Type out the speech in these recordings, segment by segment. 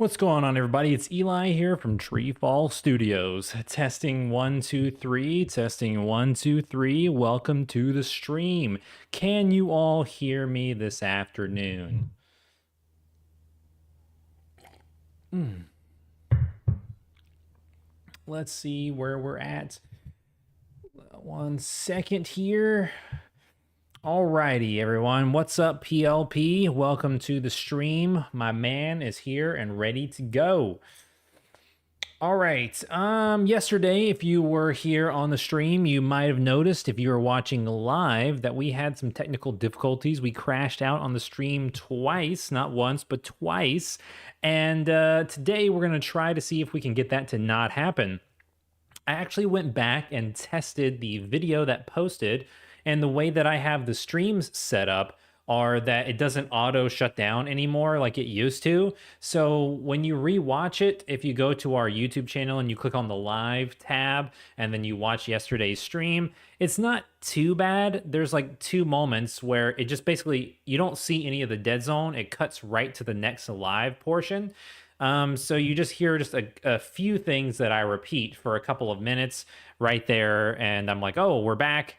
What's going on, everybody? It's Eli here from TreeFall Studios. Testing 1 2 3, testing 1 2 3. Welcome to the stream. Can you all hear me this afternoon? Let's see where we're at. 1 second here. Alrighty, everyone. What's up, PLP? Welcome to the stream. My man is here and ready to go. All right. Yesterday, if you were here on the stream, you might have noticed if you were watching live that we had some technical difficulties. We crashed out on the stream twice, not once, but twice. And today we're going to try to see if we can get that to not happen. I actually went back and tested the video that posted, and the way that I have the streams set up are that it doesn't auto shut down anymore like it used to. So when you rewatch it, if you go to our YouTube channel and you click on the live tab and then you watch yesterday's stream, it's not too bad. There's like two moments where it just basically, you don't see any of the dead zone. It cuts right to the next live portion. So you just hear just a few things that I repeat for a couple of minutes right there. And I'm like, oh, we're back.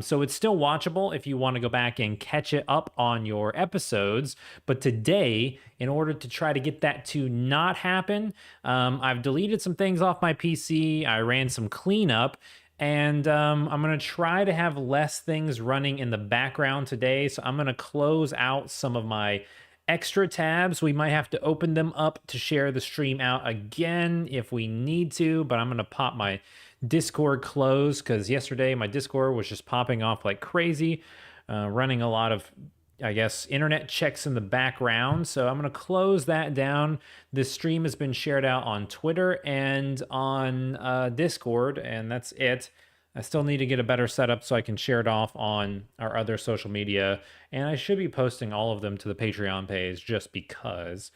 So it's still watchable if you want to go back and catch it up on your episodes. But today, in order to try to get that to not happen, I've deleted some things off my PC. I ran some cleanup. And I'm going to try to have less things running in the background today. So I'm going to close out some of my extra tabs. We might have to open them up to share the stream out again if we need to, but I'm going to pop my Discord closed because yesterday my Discord was just popping off like crazy, running a lot of, I guess, internet checks in the background. So I'm going to close that down. This stream has been shared out on Twitter and on Discord, and that's it. I still need to get a better setup so I can share it off on our other social media. And I should be posting all of them to the Patreon page just because.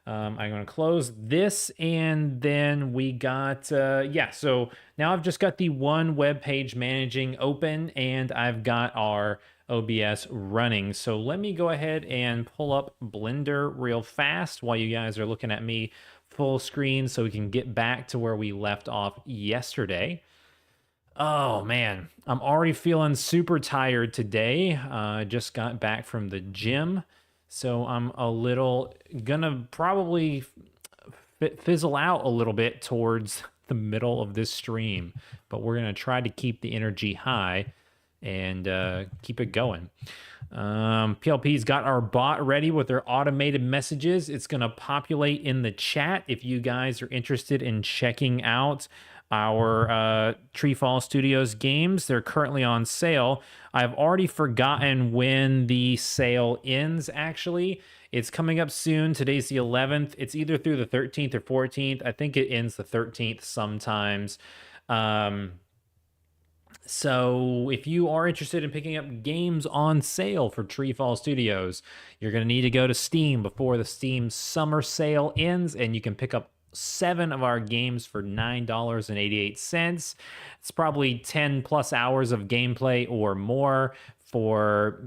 I'm going to close this, and then we got, so now I've just got the one web page managing open, and I've got our OBS running. So let me go ahead and pull up Blender real fast while you guys are looking at me full screen so we can get back to where we left off yesterday. Oh man, I'm already feeling super tired today. Just got back from the gym, so I'm a little gonna probably fizzle out a little bit towards the middle of this stream, but we're gonna try to keep the energy high and keep it going. PLP's got our bot ready with their automated messages. It's gonna populate in the chat if you guys are interested in checking out our TreeFall Studios games. They're currently on sale. I've already forgotten when the sale ends, actually. It's coming up soon. Today's the 11th. It's either through the 13th or 14th. I think it ends the 13th sometimes. So if you are interested in picking up games on sale for TreeFall Studios, you're going to need to go to Steam before the Steam summer sale ends, and you can pick up 7 of our games for $9.88. It's probably 10 plus hours of gameplay or more for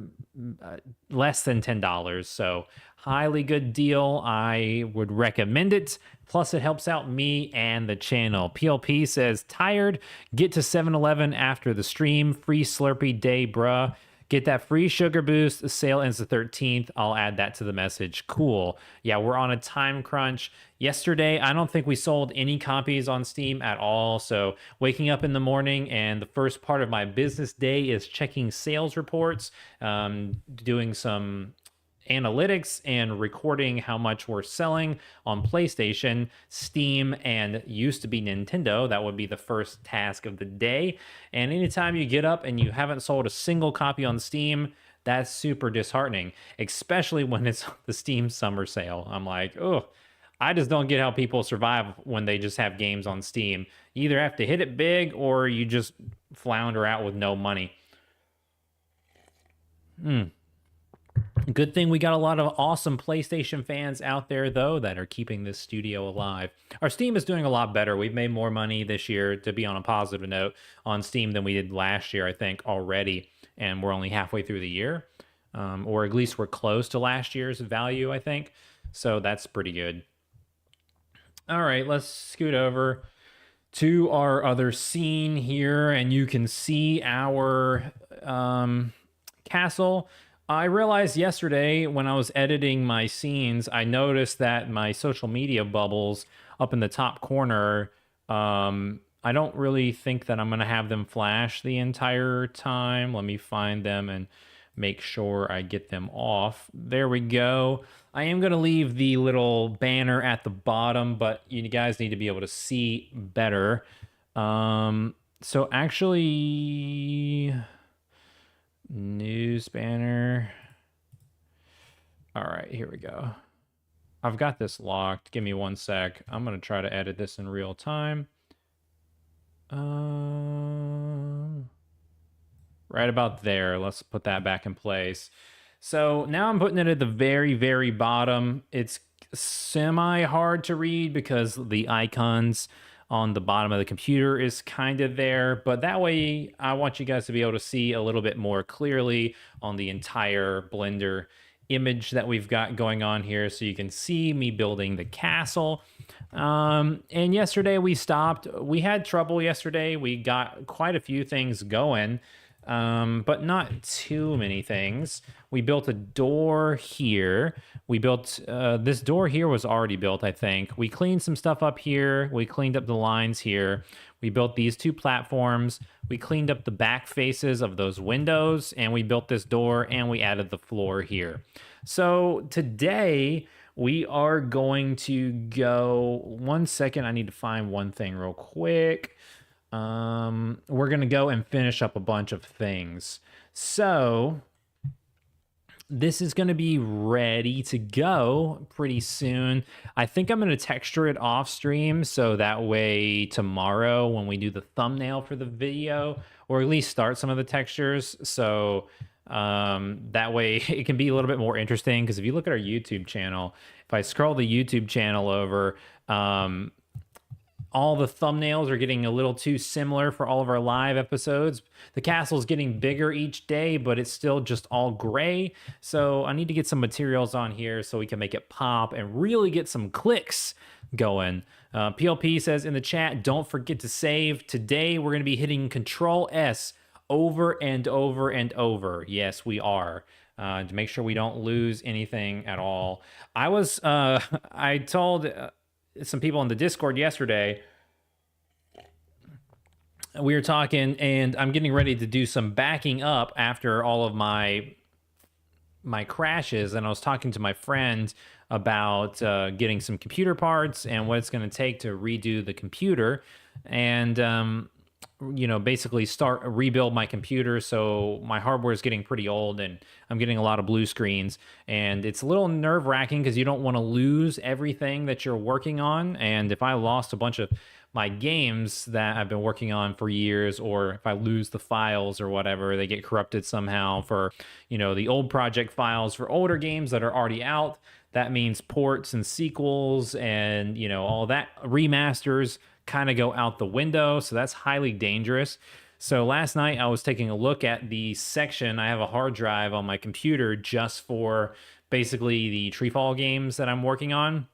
less than $10. So highly good deal. I would recommend it. Plus it helps out me and the channel. PLP says, tired, get to 7-Eleven after the stream. Free Slurpee day, bruh. Get that free sugar boost. The sale ends the 13th. I'll add that to the message. Cool. Yeah, we're on a time crunch. Yesterday, I don't think we sold any copies on Steam at all. So waking up in the morning and the first part of my business day is checking sales reports, doing some analytics and recording how much we're selling on PlayStation, Steam, and used to be Nintendo. That would be the first task of the day. And anytime you get up and you haven't sold a single copy on Steam, that's super disheartening, especially when it's the Steam summer sale. I'm like, oh, I just don't get how people survive when they just have games on Steam. You either have to hit it big or you just flounder out with no money. Good thing we got a lot of awesome PlayStation fans out there, though, that are keeping this studio alive. Our Steam is doing a lot better. We've made more money this year, to be on a positive note, on Steam than we did last year, I think, already. And we're only halfway through the year. Or at least we're close to last year's value, I think. So that's pretty good. All right, let's scoot over to our other scene here, and you can see our castle. I realized yesterday when I was editing my scenes, I noticed that my social media bubbles up in the top corner, I don't really think that I'm going to have them flash the entire time. Let me find them and make sure I get them off. There we go. I am going to leave the little banner at the bottom, but you guys need to be able to see better. So actually, news banner. All right, here we go. I've got this locked. Give me 1 sec. I'm going to try to edit this in real time. Right about there. Let's put that back in place. So now I'm putting it at the very, very bottom. It's semi hard to read because the icons on the bottom of the computer is kind of there, but that way I want you guys to be able to see a little bit more clearly on the entire Blender image that we've got going on here, so you can see me building the castle. And yesterday we stopped. We had trouble yesterday. We got quite a few things going, but not too many things. We built a door here. We built this door here was already built, I think. We cleaned some stuff up here. We cleaned up the lines here. We built these 2 platforms. We cleaned up the back faces of those windows, and we built this door, and we added the floor here. So today we are going to go, 1 second, I need to find one thing real quick. We're going to go and finish up a bunch of things. So this is going to be ready to go pretty soon. I think I'm going to texture it off stream, so that way tomorrow when we do the thumbnail for the video, or at least start some of the textures, so that way it can be a little bit more interesting. Because if you look at our YouTube channel, if I scroll the YouTube channel over, all the thumbnails are getting a little too similar for all of our live episodes. The castle's getting bigger each day, but it's still just all gray. So I need to get some materials on here so we can make it pop and really get some clicks going. PLP says in the chat, don't forget to save. Today we're going to be hitting Control S over and over and over. Yes, we are. To make sure we don't lose anything at all. I told some people in the Discord yesterday, we were talking, and I'm getting ready to do some backing up after all of my crashes, and I was talking to my friend about getting some computer parts and what it's going to take to redo the computer, and basically rebuild my computer. So my hardware is getting pretty old, and I'm getting a lot of blue screens, and it's a little nerve-wracking because you don't want to lose everything that you're working on. And if I lost a bunch of my games that I've been working on for years, or if I lose the files or whatever, they get corrupted somehow for, the old project files for older games that are already out, that means ports and sequels and, all that remasters kind of go out the window. So that's highly dangerous. So last night I was taking a look at the section. I have a hard drive on my computer just for basically the TreeFall games that I'm working on.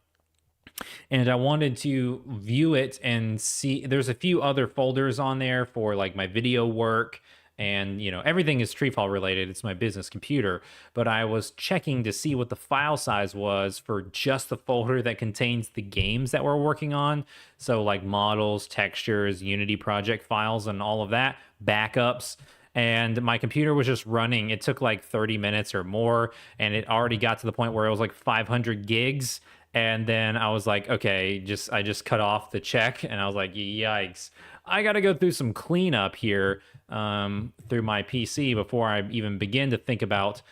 And I wanted to view it and see, there's a few other folders on there for like my video work, and everything is TreeFall related. It's my business computer, but I was checking to see what the file size was for just the folder that contains the games that we're working on. So like models, textures, Unity project files, and all of that, backups. And my computer was just running. It took like 30 minutes or more, and it already got to the point where it was like 500 gigs. And then I was like, okay, I just cut off the check, and I was like, yikes. I got to go through some cleanup here through my PC before I even begin to think about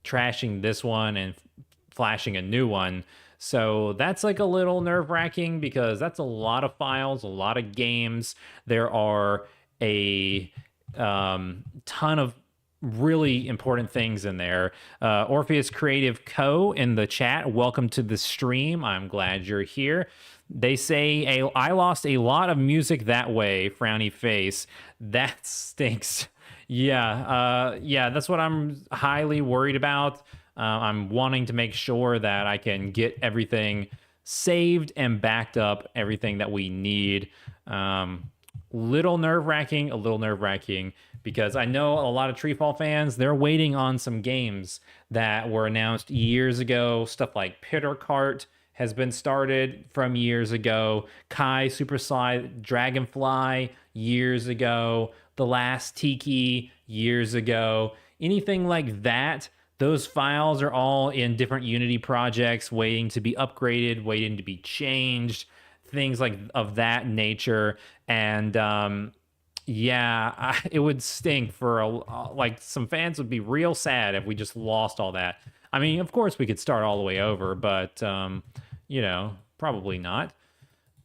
trashing this one and flashing a new one. So that's like a little nerve-wracking because that's a lot of files, a lot of games. There are a ton of really important things in there. Orpheus Creative Co. in the chat, welcome to the stream. I'm glad you're here. They say, I lost a lot of music that way, frowny face. That stinks. Yeah, that's what I'm highly worried about. I'm wanting to make sure that I can get everything saved and backed up everything that we need. Little nerve-wracking, a little nerve-wracking, because I know a lot of TreeFall fans, they're waiting on some games that were announced years ago. Stuff like PitterPot has been started from years ago. Kai Super Slide Dragonfly years ago. The Last Tiki years ago. Anything like that, those files are all in different Unity projects waiting to be upgraded, waiting to be changed, things like of that nature. And yeah, it would stink for like some fans would be real sad if we just lost all that. I mean, of course we could start all the way over, but you know, probably not.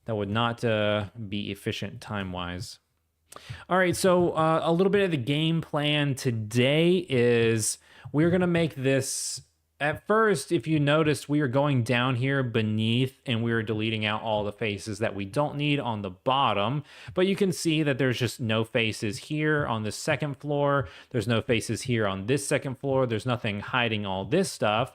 That would not be efficient time wise. All right, so a little bit of the game plan today is we're going to make this. At first, if you noticed, we are going down here beneath and we are deleting out all the faces that we don't need on the bottom. But you can see that there's just no faces here on the second floor. There's no faces here on this second floor. There's nothing hiding all this stuff.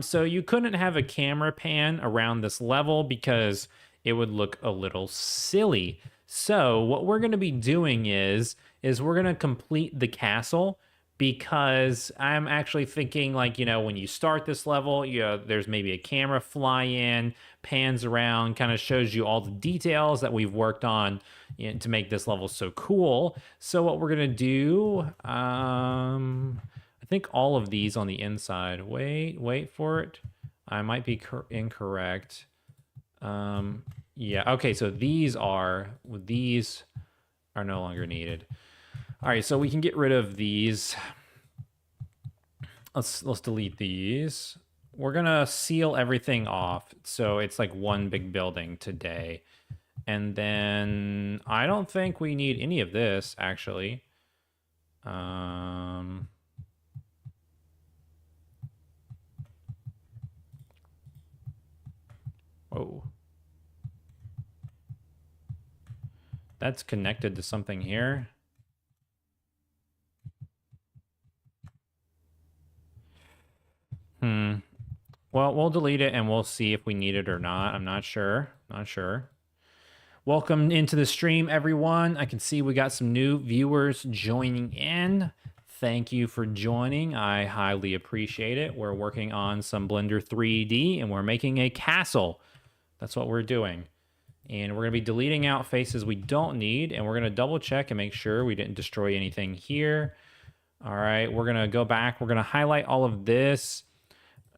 So you couldn't have a camera pan around this level because it would look a little silly. So what we're going to be doing is we're going to complete the castle, because I'm actually thinking, like, you know, when you start this level, there's maybe a camera fly in, pans around, kind of shows you all the details that we've worked on, you know, to make this level so cool. So what we're going to do, I think all of these on the inside. Wait for it. I might be incorrect. Yeah, okay, so these are no longer needed. All right, so we can get rid of these. Let's delete these. We're gonna seal everything off, so it's like one big building today. And then I don't think we need any of this, actually. Whoa. That's connected to something here. Well, we'll delete it and we'll see if we need it or not. I'm not sure. Welcome into the stream, everyone. I can see we got some new viewers joining in. Thank you for joining. I highly appreciate it. We're working on some Blender 3D and we're making a castle. That's what we're doing. And we're going to be deleting out faces we don't need, and we're going to double check and make sure we didn't destroy anything here. All right, we're going to go back. We're going to highlight all of this,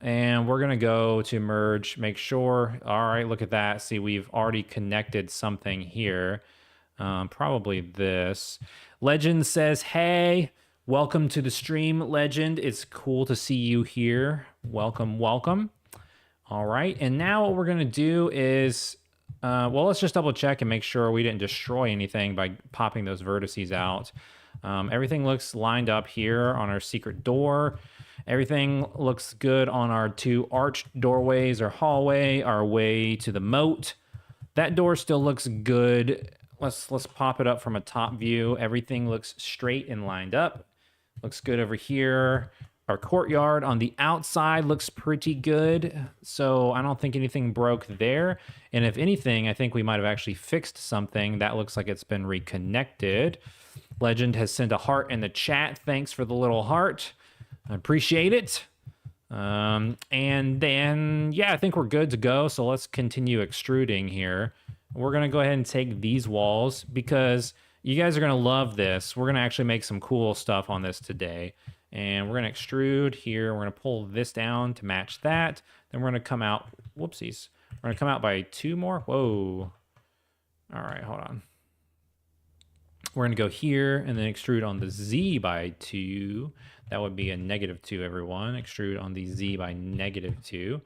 and we're going to go to merge, make sure. All right, look at that. See, we've already connected something here. Probably this. Legend says, hey, welcome to the stream, Legend. It's cool to see you here. Welcome, welcome. All right, and now what we're going to do is... well, let's just double check and make sure we didn't destroy anything by popping those vertices out. Everything looks lined up here on our secret door. Everything looks good on our two arched doorways, our hallway, our way to the moat. That door still looks good. Let's pop it up from a top view. Everything looks straight and lined up. Looks good over here. Our courtyard on the outside looks pretty good, so I don't think anything broke there. And if anything, I think we might have actually fixed something. That looks like it's been reconnected. Legend has sent a heart in the chat. Thanks for the little heart. I appreciate it. And then, yeah, I think we're good to go. So let's continue extruding here. We're going to go ahead and take these walls because you guys are going to love this. We're going to actually make some cool stuff on this today. And we're going to extrude here. We're going to pull this down to match that. Then we're going to come out. Whoopsies. We're going to come out by 2 more. Whoa. All right, hold on. We're going to go here and then extrude on the Z by 2. That would be a -2, everyone. Extrude on the Z by -2.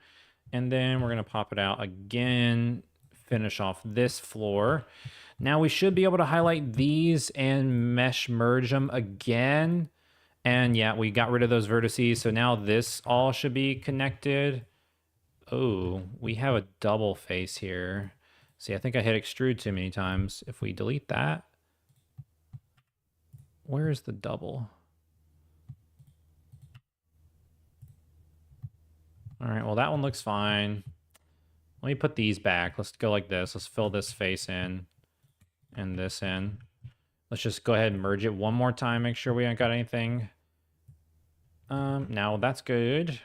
And then we're going to pop it out again. Finish off this floor. Now we should be able to highlight these and mesh merge them again. And yeah, we got rid of those vertices. So now this all should be connected. Oh, we have a double face here. See, I think I hit extrude too many times. If we delete that, where's the double? All right, well, that one looks fine. Let me put these back. Let's go like this. Let's fill this face in and this in. Let's just go ahead and merge it one more time. Make sure we ain't got anything. Now that's good.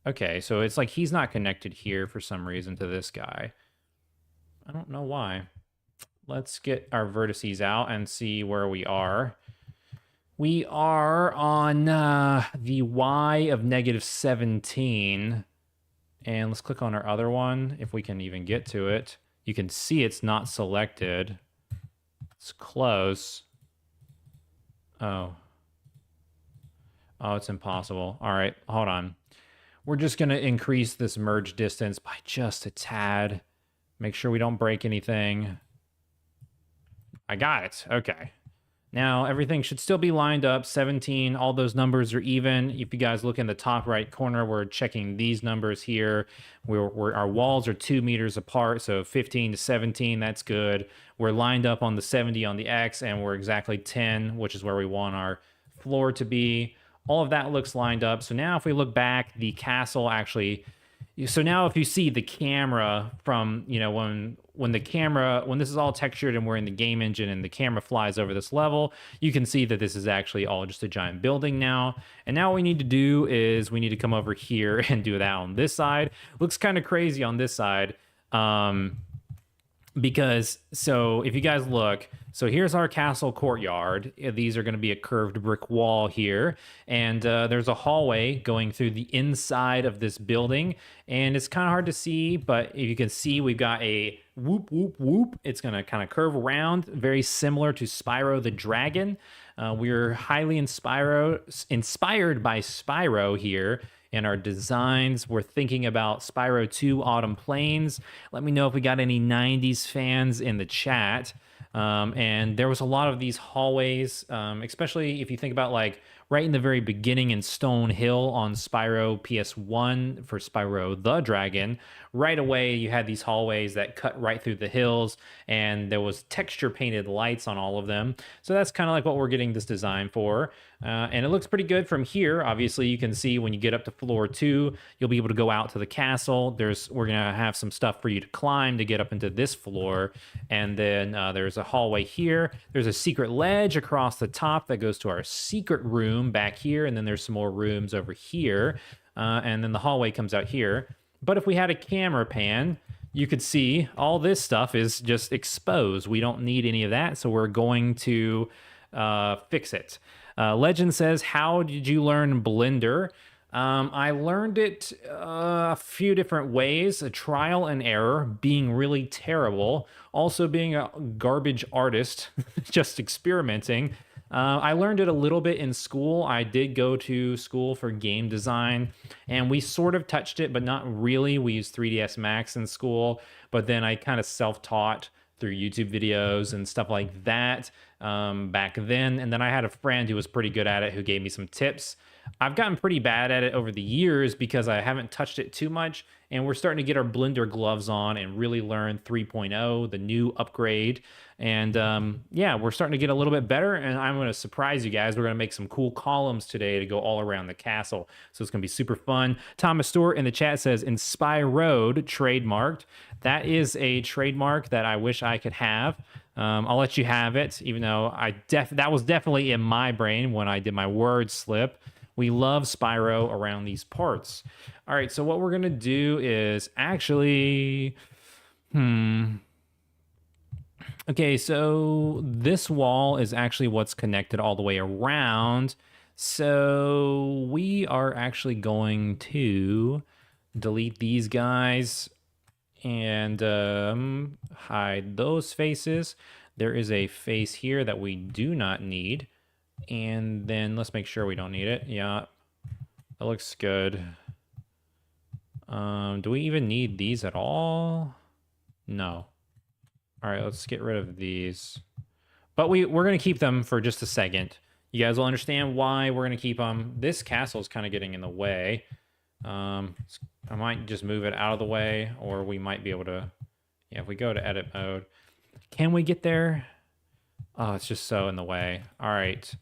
Okay, so it's like he's not connected here for some reason to this guy. I don't know why. Let's get our vertices out and see where we are. We are on the y of -17. And let's click on our other one, if we can even get to it. You can see it's not selected. It's close. Oh. Oh, it's impossible. All right, hold on. We're just going to increase this merge distance by just a tad. Make sure we don't break anything. I got it. Okay. Now, everything should still be lined up. 17, all those numbers are even. If you guys look in the top right corner, we're checking these numbers here. Our walls are 2 meters apart, so 15 to 17, that's good. We're lined up on the 70 on the X, and we're exactly 10, which is where we want our floor to be. All of that looks lined up. So now if we look back, the castle actually... So now if you see the camera from, you know, when this is all textured and we're in the game engine and the camera flies over this level, you can see that this is actually all just a giant building now. And now what we need to do is we need to come over here and do that on this side. Looks kind of crazy on this side. Because, so if you guys look, so here's our castle courtyard. These are going to be a curved brick wall here. And there's a hallway going through the inside of this building. And it's kind of hard to see, but if you can see, we've got a whoop, whoop, whoop. It's going to kind of curve around, very similar to Spyro the Dragon. We're highly inspired by Spyro here. In our designs, we're thinking about Spyro 2 Autumn Plains. Let me know if we got any 90s fans in the chat. And there was a lot of these hallways, especially if you think about like right in the very beginning in Stone Hill on Spyro PS1 for Spyro the Dragon. Right away, you had these hallways that cut right through the hills, and there was texture painted lights on all of them. So that's kind of like what we're getting this design for. And it looks pretty good from here. Obviously, you can see when you get up to floor 2, you'll be able to go out to the castle. We're going to have some stuff for you to climb to get up into this floor. And then there's a hallway here. There's a secret ledge across the top that goes to our secret room back here. And then there's some more rooms over here. And then the hallway comes out here. But if we had a camera pan, you could see all this stuff is just exposed. We don't need any of that. So we're going to fix it. Legend says, how did you learn Blender? I learned it a few different ways, a trial and error, being really terrible, also being a garbage artist, just experimenting. I learned it a little bit in school. I did go to school for game design, and we sort of touched it, but not really. We used 3ds Max in school, but then I kind of self-taught through YouTube videos and stuff like that back then. And then I had a friend who was pretty good at it who gave me some tips. I've gotten pretty bad at it over the years because I haven't touched it too much. And we're starting to get our Blender gloves on and really learn 3.0, the new upgrade. And yeah, we're starting to get a little bit better. And I'm going to surprise you guys. We're going to make some cool columns today to go all around the castle. So it's going to be super fun. Thomas Stewart in the chat says, Inspire Road, trademarked. That is a trademark that I wish I could have. I'll let you have it, even though that was definitely in my brain when I did my word slip. We love Spyro around these parts. All right, so what we're going to do is actually... Okay, so this wall is actually what's connected all the way around. So we are actually going to delete these guys and hide those faces. There is a face here that we do not need. And then let's make sure we don't need it. Yeah, that looks good. Do we even need these at all? No. All right, let's get rid of these. But we're going to keep them for just a second. You guys will understand why we're going to keep them. This castle is kind of getting in the way. I might just move it out of the way, or we might be able to... Yeah, if we go to edit mode. Can we get there? Oh, it's just so in the way. All right.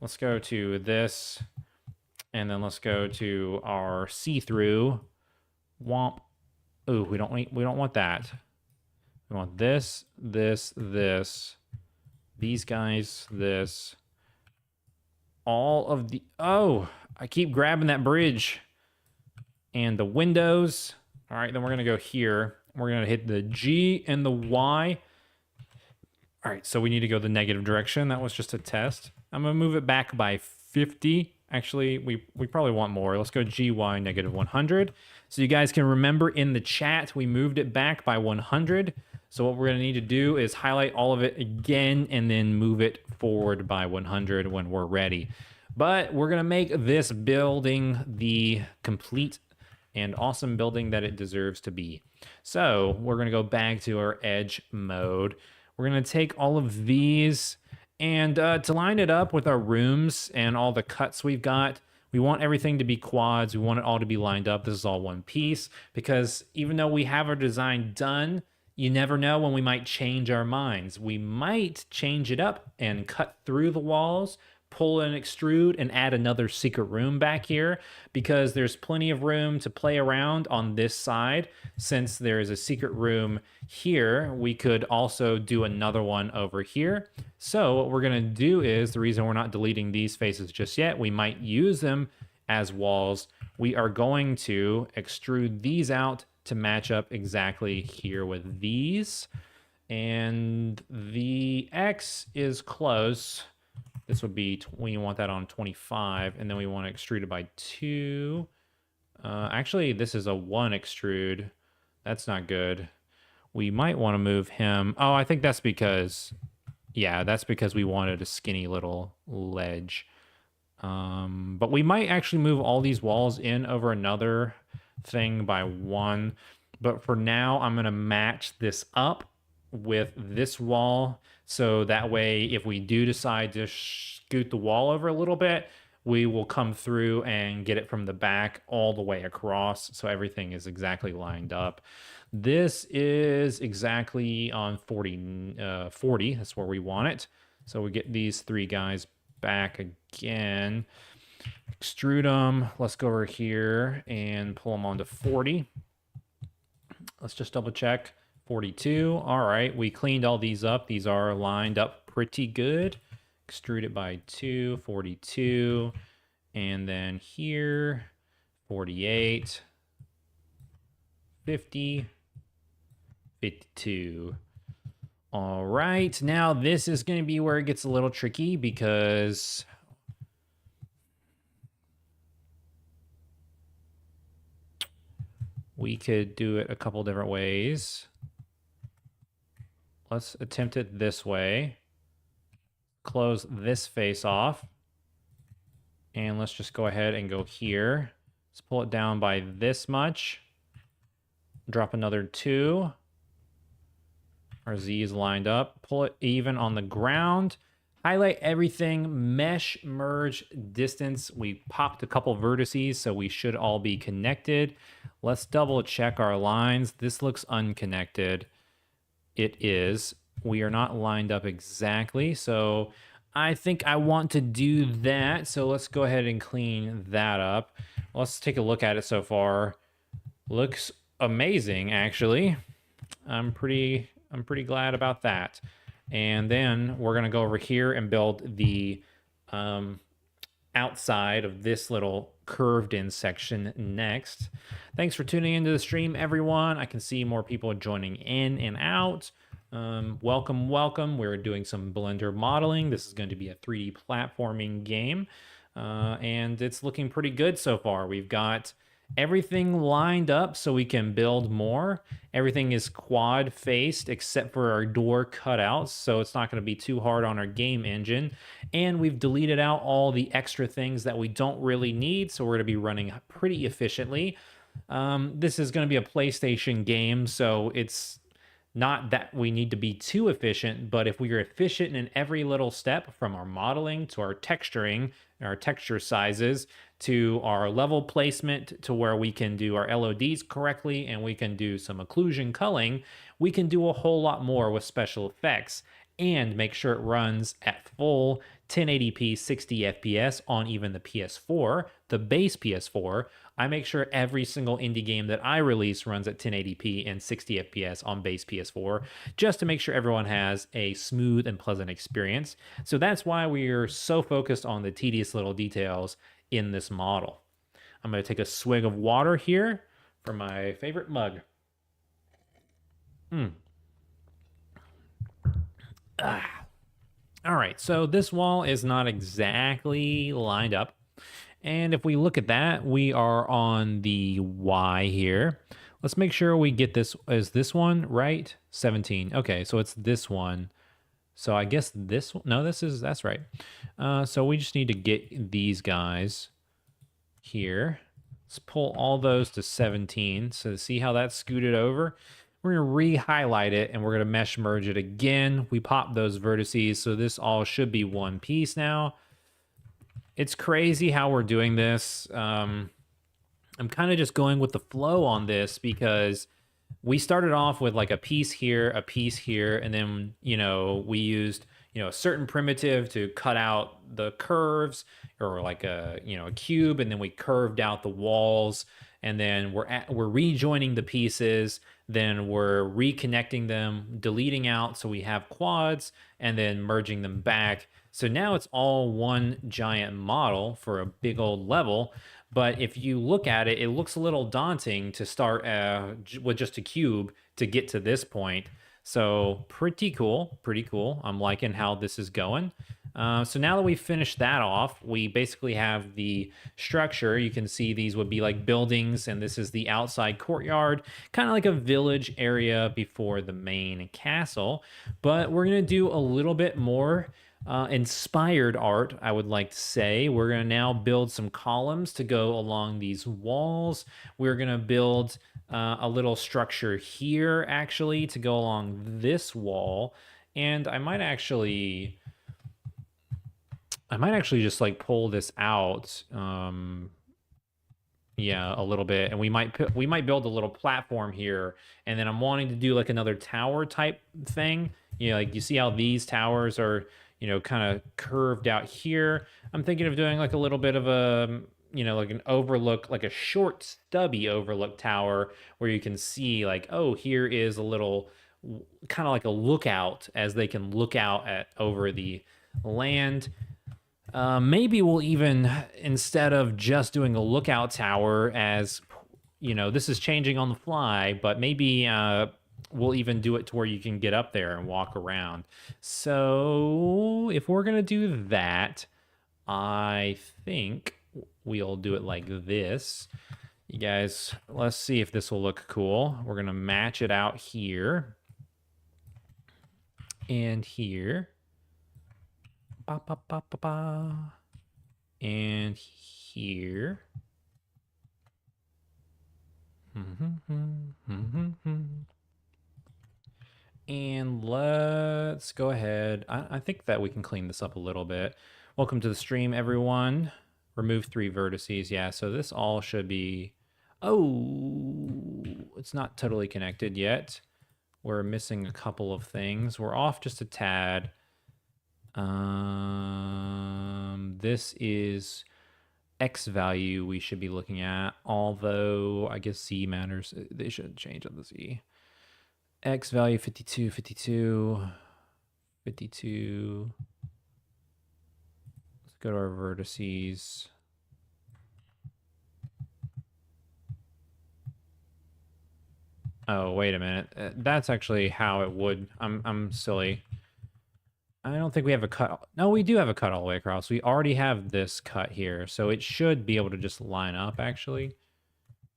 Let's go to this, and then let's go to our see-through. Womp. Ooh, we don't want that. We want this, this, this. These guys, this. All of the... Oh, I keep grabbing that bridge. And the windows. All right, then we're going to go here. We're going to hit the G and the Y. All right, so we need to go the negative direction. That was just a test. I'm going to move it back by 50. Actually, we probably want more. Let's go GY negative 100. So you guys can remember in the chat, we moved it back by 100. So what we're going to need to do is highlight all of it again and then move it forward by 100 when we're ready. But we're going to make this building the complete and awesome building that it deserves to be. So we're going to go back to our edge mode. We're going to take all of these and to line it up with our rooms and all the cuts we've got, we want everything to be quads. We want it all to be lined up. This is all one piece because even though we have our design done, you never know when we might change our minds. We might change it up and cut through the walls, pull and extrude and add another secret room back here because there's plenty of room to play around on this side. Since there is a secret room here, we could also do another one over here. So what we're going to do is, the reason we're not deleting these faces just yet, we might use them as walls. We are going to extrude these out to match up exactly here with these. And the X is close. This would be, we want that on 25, and then we want to extrude it by 2. Actually, this is a 1 extrude. That's not good. We might want to move him. Oh, I think that's because, yeah, that's because we wanted a skinny little ledge. But we might actually move all these walls in over another thing by 1. But for now, I'm going to match this up with this wall. So that way, if we do decide to scoot the wall over a little bit, we will come through and get it from the back all the way across. So everything is exactly lined up. This is exactly on 40. That's where we want it. So we get these 3 guys back again. Extrude them. Let's go over here and pull them onto 40. Let's just double check. 42. All right, we cleaned all these up. These are lined up pretty good. Extrude it by 2, 42. And then here, 48, 50, 52. All right, now this is going to be where it gets a little tricky because we could do it a couple different ways. Let's attempt it this way. Close this face off. And let's just go ahead and go here. Let's pull it down by this much. Drop another 2. Our Z is lined up. Pull it even on the ground. Highlight everything. Mesh, merge, distance. We popped a couple vertices, so we should all be connected. Let's double check our lines. This looks unconnected. It is. We are not lined up exactly, so I think I want to do that. So let's go ahead and clean that up. Let's take a look at it so far. Looks amazing, actually. I'm pretty glad about that. And then we're gonna go over here and build the outside of this little curved in section next. Thanks for tuning into the stream, everyone. I can see more people joining in and out. Welcome. We're doing some Blender modeling. This is going to be a 3D platforming game, and it's looking pretty good so far. We've got everything lined up so we can build more. Everything is quad faced except for our door cutouts, so it's not going to be too hard on our game engine. And we've deleted out all the extra things that we don't really need, so we're going to be running pretty efficiently. This is going to be a PlayStation game, so it's not that we need to be too efficient, but if we are efficient in every little step, from our modeling to our texturing, our texture sizes, to our level placement, to where we can do our LODs correctly and we can do some occlusion culling, we can do a whole lot more with special effects. and make sure it runs at full 1080p 60 FPS on even the PS4, the base PS4. I make sure every single indie game that I release runs at 1080p and 60 FPS on base PS4, just to make sure everyone has a smooth and pleasant experience. So that's why we are so focused on the tedious little details in this model. I'm going to take a swig of water here from my favorite mug. All right, so this wall is not exactly lined up. And if we look at that, we are on the Y here. Let's make sure we get this. Is this one right? 17. Okay, so it's this one. So I guess this one. No, that's right. So we just need to get these guys here. Let's pull all those to 17. So see how that's scooted over? We're going to re-highlight it and we're going to mesh merge it again. We pop those vertices. So this all should be one piece now. It's crazy how we're doing this. I'm kind of just going with the flow on this because we started off with like a piece here, and then, we used, a certain primitive to cut out the curves or like a cube, and then we curved out the walls, and then we're rejoining the pieces, then we're reconnecting them, deleting out so we have quads, and then merging them back. So now it's all one giant model for a big old level. But if you look at it, it looks a little daunting to start with just a cube to get to this point. So pretty cool, pretty cool. I'm liking how this is going. So now that we've finished that off, we basically have the structure. You can see these would be like buildings, and this is the outside courtyard, kind of like a village area before the main castle. But we're going to do a little bit more inspired art, I would like to say. We're going to now build some columns to go along these walls. We're going to build a little structure here, actually, to go along this wall. And I might actually just like pull this out. Yeah, a little bit, and we might build a little platform here, and then I'm wanting to do like another tower type thing. Like you see how these towers are, kind of curved out here. I'm thinking of doing like a little bit of a, like an overlook, like a short stubby overlook tower where you can see like, oh, here is a little kind of like a lookout as they can look out at over the land. Maybe we'll even, instead of just doing a lookout tower, as this is changing on the fly, but maybe we'll even do it to where you can get up there and walk around. So if we're going to do that, I think we'll do it like this. You guys, let's see if this will look cool. We're going to match it out here and here. Ba, ba, ba, ba, ba. And here. And let's go ahead. I think that we can clean this up a little bit. Welcome to the stream, everyone. Remove 3 vertices. Yeah, so this all should be... Oh, it's not totally connected yet. We're missing a couple of things. We're off just a tad. This is X value we should be looking at, although I guess Z matters. They should change on the Z. X value 52, 52, 52. Let's go to our vertices. Oh, wait a minute. That's actually how it would. I'm silly. I don't think we have a cut. No, we do have a cut all the way across. We already have this cut here, so it should be able to just line up, actually.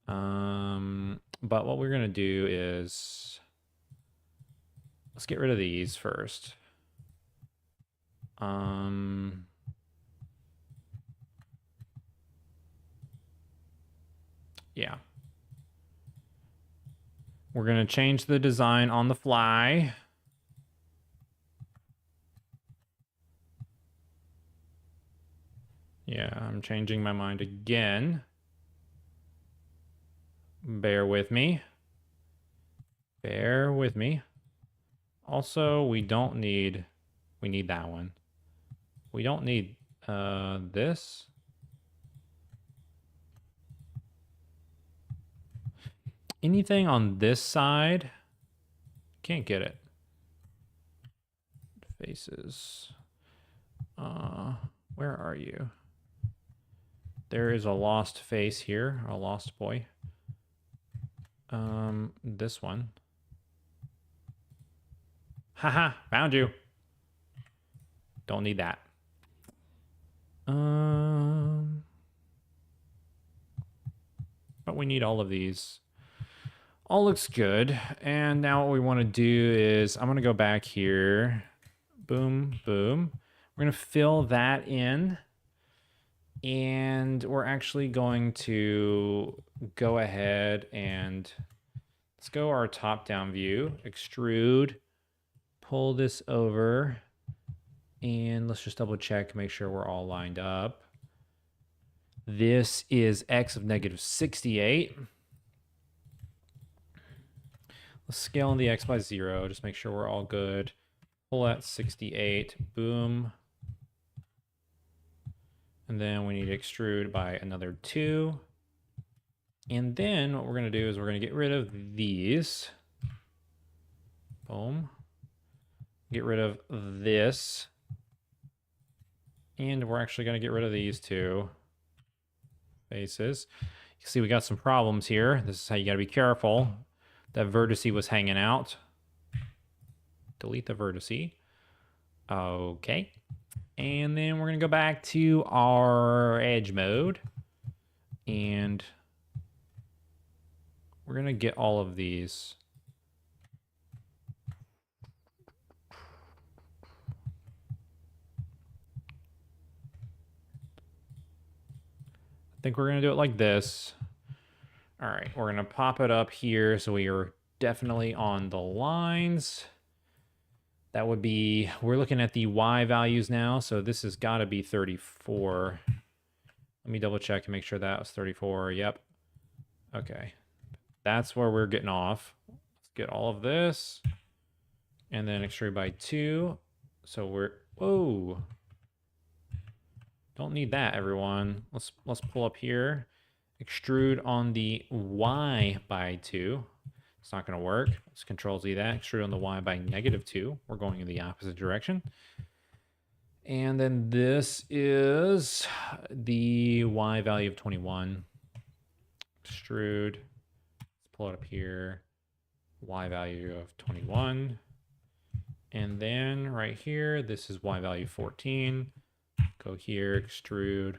But what we're going to do is... Let's get rid of these first. Yeah. We're going to change the design on the fly. Yeah, I'm changing my mind again. Bear with me. Bear with me. Also, we need that one. We don't need this. Anything on this side? Can't get it. Faces. Where are you? There is a lost face here, a lost boy. This one. Haha, found you. Don't need that. But we need all of these. All looks good. And now what we want to do is I'm going to go back here. Boom, boom. We're going to fill that in. And we're actually going to go ahead and let's go our top-down view. Extrude. Pull this over. And let's just double check, make sure we're all lined up. This is x of negative 68. Let's scale in the x by 0. Just make sure we're all good. Pull at 68. Boom. And then we need to extrude by another 2. And then what we're going to do is we're going to get rid of these. Boom. Get rid of this. And we're actually going to get rid of these two faces. You can see we got some problems here. This is how you got to be careful. That vertice was hanging out. Delete the vertice. Okay. And then we're going to go back to our edge mode. And we're going to get all of these. I think we're going to do it like this. All right, we're going to pop it up here so we are definitely on the lines. That would be, we're looking at the Y values now, so this has got to be 34. Let me double check and make sure that was 34. Yep. Okay. That's where we're getting off. Let's get all of this. And then extrude by 2. So we're, whoa. Don't need that, everyone. Let's pull up here. Extrude on the Y by 2. It's not going to work. Let's Control Z that. Extrude on the Y by negative 2. We're going in the opposite direction. And then this is the Y value of 21. Extrude. Let's pull it up here. Y value of 21. And then right here, this is Y value 14. Go here, extrude,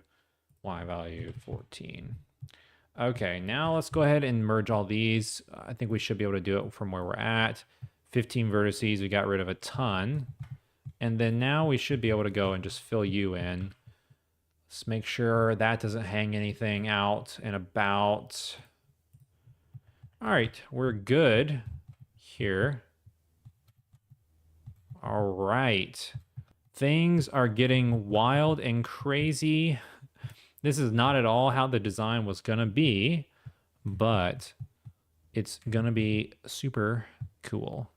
Y value 14. Okay, now let's go ahead and merge all these. I think we should be able to do it from where we're at. 15 vertices, we got rid of a ton. And then now we should be able to go and just fill you in. Let's make sure that doesn't hang anything out and about. All right, we're good here. All right. Things are getting wild and crazy. This is not at all how the design was going to be, but it's going to be super cool.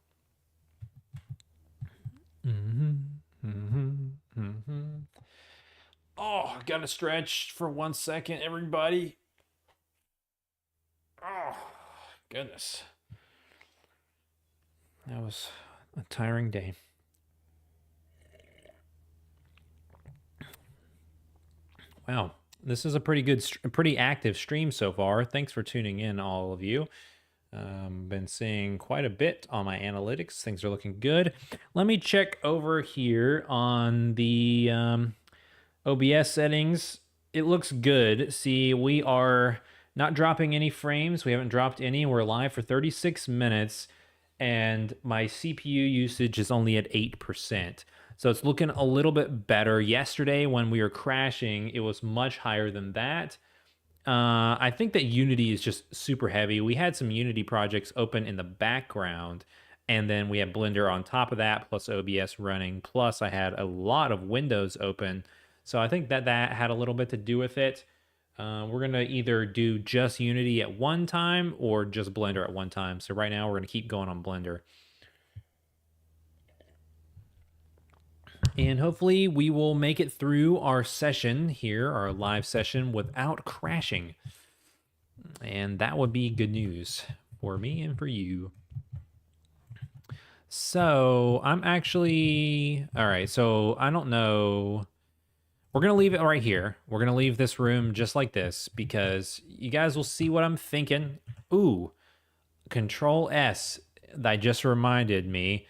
Oh, I got to stretch for 1 second, everybody. Oh, goodness. That was a tiring day. Wow, this is a pretty active stream so far. Thanks for tuning in, all of you. Been seeing quite a bit on my analytics. Things are looking good. Let me check over here on the OBS settings. It looks good. See, we are not dropping any frames. We haven't dropped any. We're live for 36 minutes, and my CPU usage is only at 8%. So it's looking a little bit better. Yesterday, when we were crashing, it was much higher than that. I think that Unity is just super heavy. We had some Unity projects open in the background, and then we had Blender on top of that, plus OBS running, plus I had a lot of Windows open. So I think that had a little bit to do with it. We're going to either do just Unity at one time or just Blender at one time. So right now we're going to keep going on Blender. And hopefully we will make it through our session here, our live session, without crashing. And that would be good news for me and for you. So I'm actually... All right, so I don't know... We're going to leave it right here. We're going to leave this room just like this because you guys will see what I'm thinking. Ooh, Control S. That just reminded me.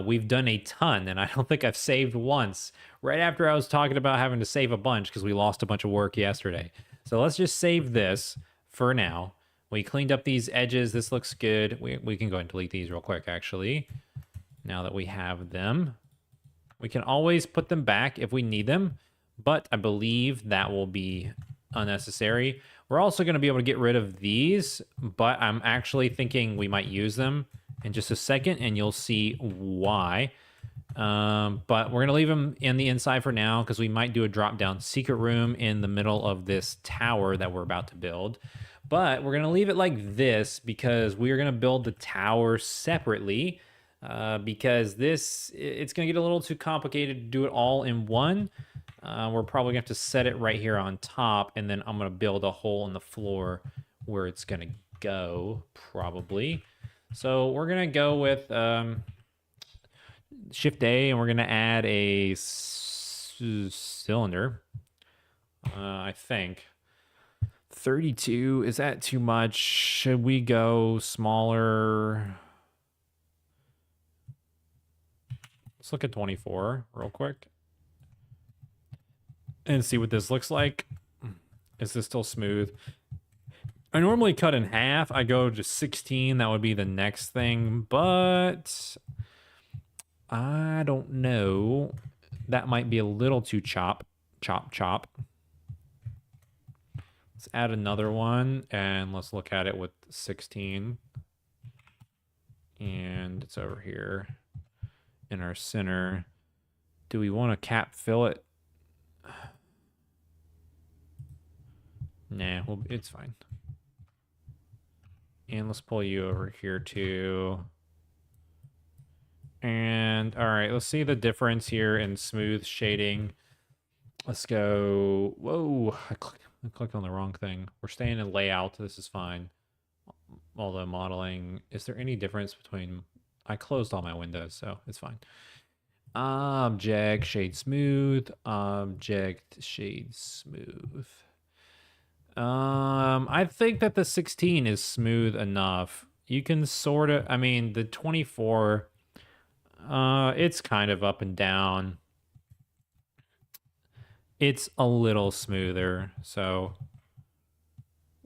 We've done a ton, and I don't think I've saved once. Right after I was talking about having to save a bunch because we lost a bunch of work yesterday. So let's just save this for now. We cleaned up these edges. This looks good. We can go ahead and delete these real quick, actually. Now that we have them. We can always put them back if we need them, but I believe that will be unnecessary. We're also going to be able to get rid of these, but I'm actually thinking we might use them in just a second, and you'll see why. But we're going to leave them in the inside for now because we might do a drop-down secret room in the middle of this tower that we're about to build. But we're going to leave it like this because we are going to build the tower separately. Because it's going to get a little too complicated to do it all in one. We're probably going to have to set it right here on top, and then I'm going to build a hole in the floor where it's going to go, probably. So we're going to go with Shift A, and we're going to add a cylinder, I think. 32, is that too much? Should we go smaller? Let's look at 24 real quick and see what this looks like. Is this still smooth? I normally cut in half. I go to 16. That would be the next thing, but I don't know. That might be a little too chop. Let's add another one, and let's look at it with 16. And it's over here in our center. Do we want to cap fill it? Nah, well, it's fine. And let's pull you over here too. And all right, let's see the difference here in smooth shading. Let's go. Whoa, I clicked on the wrong thing. We're staying in layout. This is fine. Although modeling, is there any difference between... I closed all my windows, so it's fine. Object, shade smooth. Object, shade smooth. I think that the 16 is smooth enough. You can sort of... I mean, the 24... it's kind of up and down. It's a little smoother, so...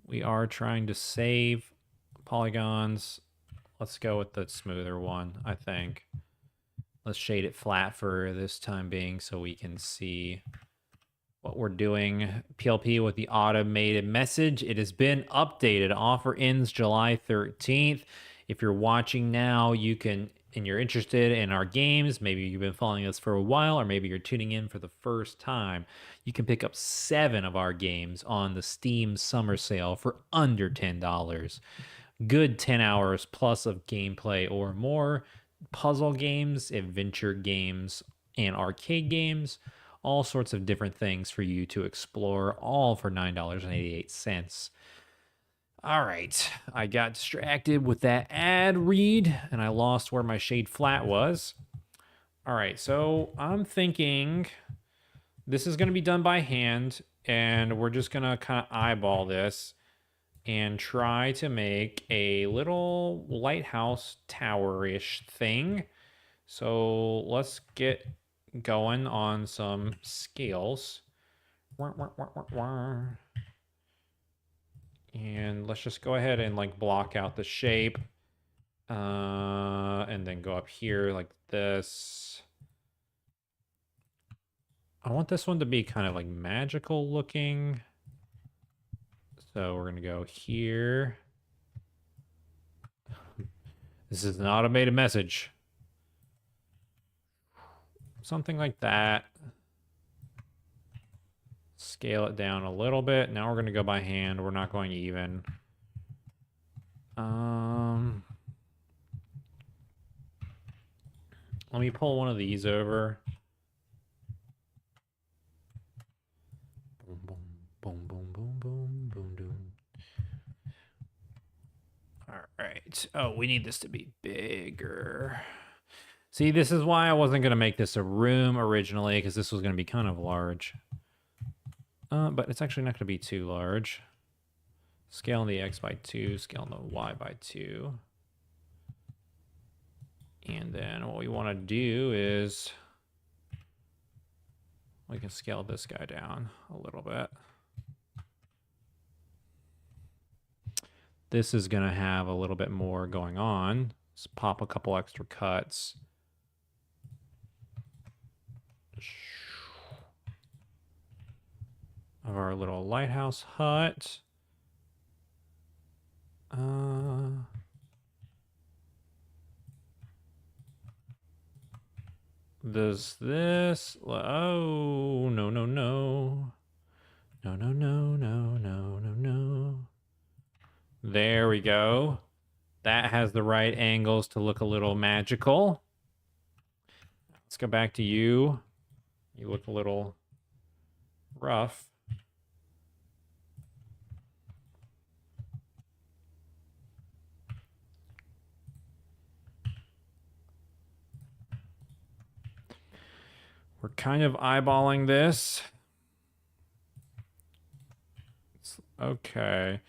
We are trying to save polygons. Let's go with the smoother one, I think. Let's shade it flat for this time being so we can see what we're doing. PLP with the automated message. It has been updated. Offer ends July 13th. If you're watching now, you can, and you're interested in our games, maybe you've been following us for a while, or maybe you're tuning in for the first time, you can pick up 7 of our games on the Steam summer sale for under $10. Good 10 hours plus of gameplay or more. Puzzle games, adventure games, and arcade games. All sorts of different things for you to explore, all for $9.88. All right, I got distracted with that ad read, and I lost where my shade flat was. All right, so I'm thinking this is going to be done by hand, and we're just going to kind of eyeball this and try to make a little lighthouse tower-ish thing. So let's get going on some scales. And let's just go ahead and like block out the shape. And then go up here like this. I want this one to be kind of like magical looking. So we're going to go here. This is an automated message. Something like that. Scale it down a little bit. Now we're going to go by hand. We're not going even. Let me pull one of these over right. Oh, we need this to be bigger. See, this is why I wasn't going to make this a room originally, because this was going to be kind of large. But it's actually not going to be too large. Scale the X by 2, scale the Y by 2. And then what we want to do is we can scale this guy down a little bit. This is going to have a little bit more going on. Let's pop a couple extra cuts. Of our little lighthouse hut. Does this... Oh, no, no, no. No, no, no, no, no, no, no. There we go. That has the right angles to look a little magical. Let's go back to you. You look a little rough. We're kind of eyeballing this. Okay.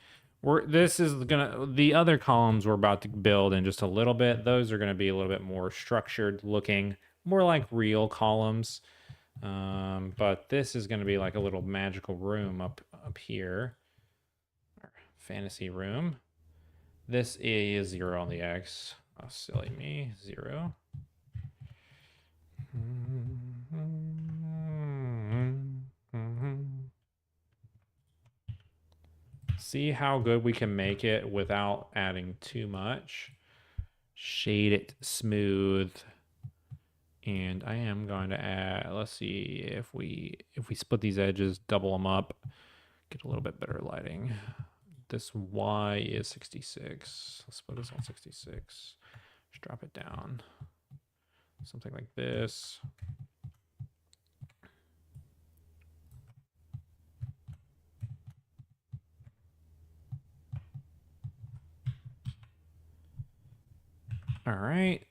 This is gonna, the other columns we're about to build in just a little bit. Those are gonna be a little bit more structured looking, more like real columns. But this is gonna be like a little magical room up here. Fantasy room. This is 0 on the X. Oh, silly me. 0. See how good we can make it without adding too much. Shade it smooth. And I am going to add, let's see if we split these edges, double them up, get a little bit better lighting. This Y is 66. Let's put this on 66. Just drop it down. Something like this. All right.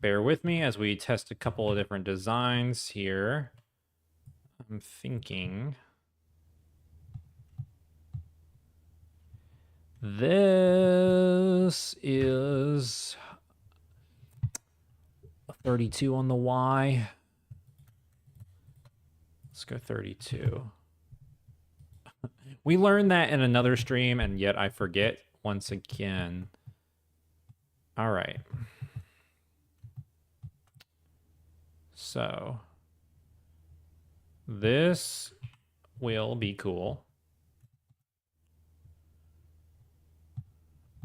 Bear with me as we test a couple of different designs here. I'm thinking this is a 32 on the Y. Let's go 32. We learned that in another stream, and yet I forget once again. All right. So this will be cool.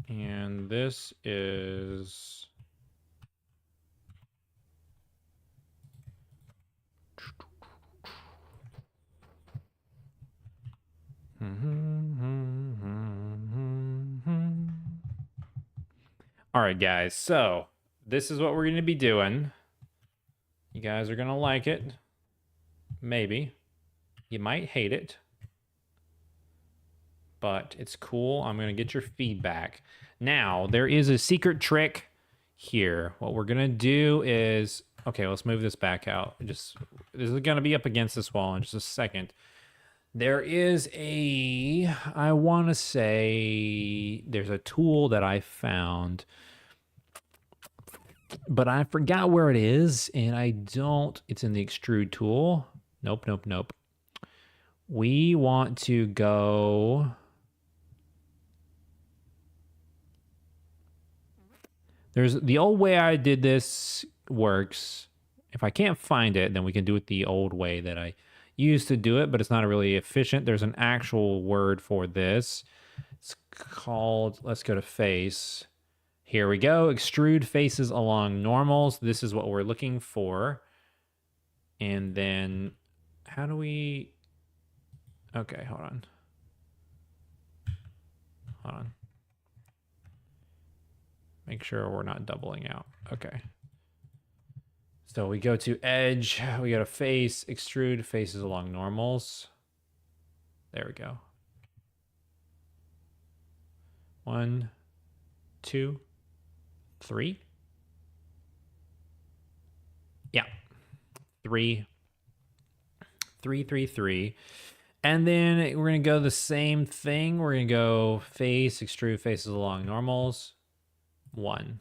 And this is all right, guys. So this is what we're going to be doing. You guys are going to like it. Maybe. You might hate it. But it's cool. I'm going to get your feedback. Now, there is a secret trick here. What we're going to do is... Okay, let's move this back out. This is going to be up against this wall in just a second. There is a... I want to say... There's a tool that I found... But I forgot where it is, and I don't... It's in the extrude tool. Nope, nope, nope. We want to go... There's the old way I did this works. If I can't find it, then we can do it the old way that I used to do it, but it's not really efficient. There's an actual word for this. It's called... Let's go to face. Here we go. Extrude faces along normals. This is what we're looking for. And then how do we... Okay, hold on. Hold on. Make sure we're not doubling out. Okay. So we go to edge, we go to face, extrude, faces along normals. There we go. 1, 2, 3. Yeah. 3, 3, 3, 3. And then we're going to go the same thing. We're going to go face, extrude, faces along normals. 1.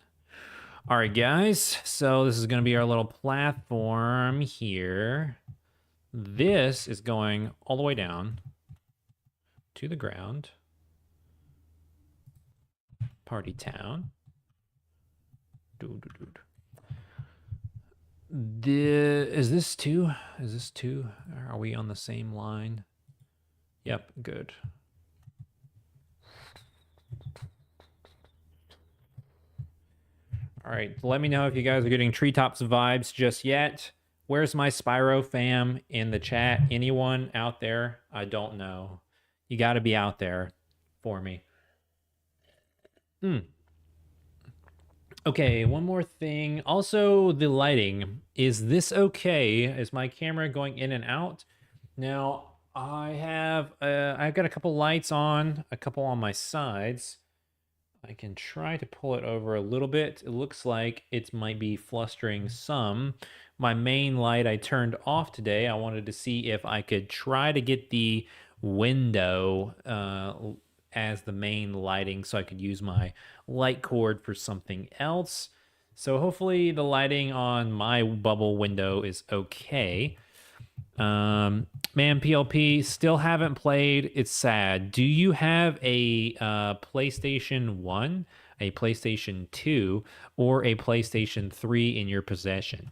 All right, guys. So this is going to be our little platform here. This is going all the way down to the ground. Party town. Is this 2? Is this 2? Are we on the same line? Yep, good. All right, let me know if you guys are getting Treetops vibes just yet. Where's my Spyro fam in the chat? Anyone out there? I don't know. You got to be out there for me. Okay, one more thing. Also, the lighting. Is this okay? Is my camera going in and out? Now, I've got a couple lights on, a couple on my sides. I can try to pull it over a little bit. It looks like it might be flustering some. My main light I turned off today. I wanted to see if I could try to get the window as the main lighting so I could use my light cord for something else. So hopefully the lighting on my bubble window is okay. Man, PLP, still haven't played. It's sad. Do you have a PlayStation 1, a PlayStation 2, or a PlayStation 3 in your possession?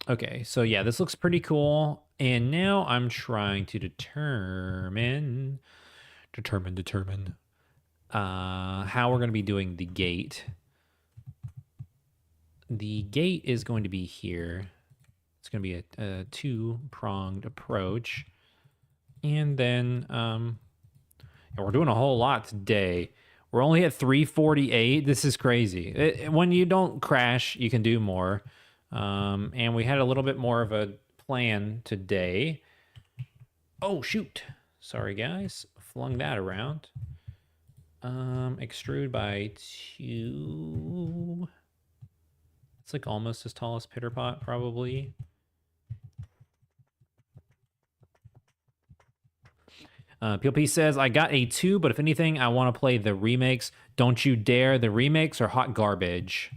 Okay, so yeah, this looks pretty cool. And now I'm trying to determine how we're going to be doing the gate. The gate is going to be here. It's going to be a two-pronged approach. And then we're doing a whole lot today. We're only at 348. This is crazy. When you don't crash, you can do more. And we had a little bit more of a plan today. Oh, shoot. Sorry, guys. Flung that around. Extrude by 2. It's like almost as tall as PitterPot, probably. PLP says, I got a 2, but if anything, I want to play the remakes. Don't you dare. The remakes are hot garbage.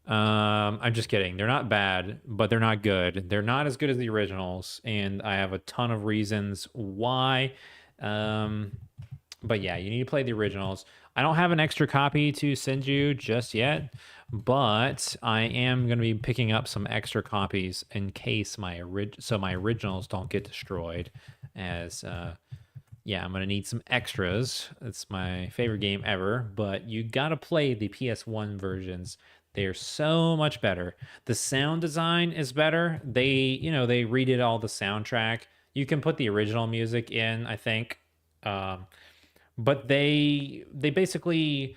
I'm just kidding. They're not bad, but they're not good. They're not as good as the originals, and I have a ton of reasons why. But yeah, you need to play the originals. I don't have an extra copy to send you just yet, but I am going to be picking up some extra copies in case my originals don't get destroyed. As yeah, I'm going to need some extras. It's my favorite game ever, but you got to play the PS1 versions. They're so much better. The sound design is better. They redid all the soundtrack. You can put the original music in, I think. But they basically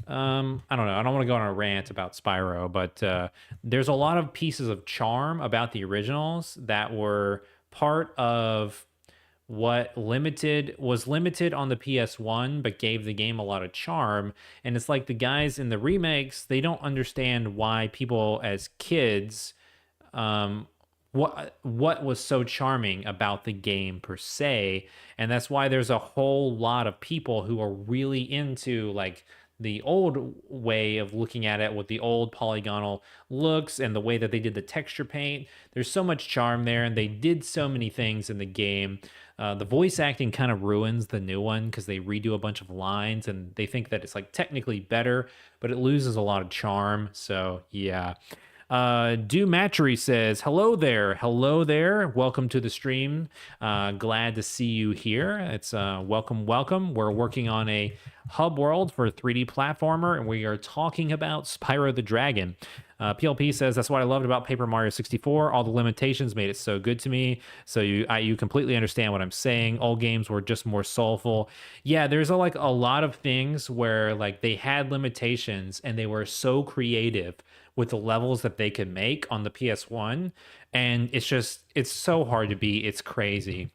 I don't know. I don't want to go on a rant about Spyro, but there's a lot of pieces of charm about the originals that were part of what was limited on the PS1 but gave the game a lot of charm. And it's like the guys in the remakes, they don't understand why people as kids what was so charming about the game per se, and that's why there's a whole lot of people who are really into like the old way of looking at it with the old polygonal looks and the way that they did the texture paint. There's so much charm there, and they did so many things in the game. The voice acting kind of ruins the new one because they redo a bunch of lines and they think that it's like technically better, but it loses a lot of charm. So yeah. Do Matchery says, hello there. Hello there. Welcome to the stream. Glad to see you here. It's welcome. We're working on a Hubworld for a 3D platformer, and we are talking about Spyro the Dragon. PLP says that's what I loved about Paper Mario 64. All the limitations made it so good to me. So you completely understand what I'm saying. Old games were just more soulful. Yeah, there's like a lot of things where like they had limitations and they were so creative with the levels that they could make on the PS1, and it's so hard to beat. It's crazy.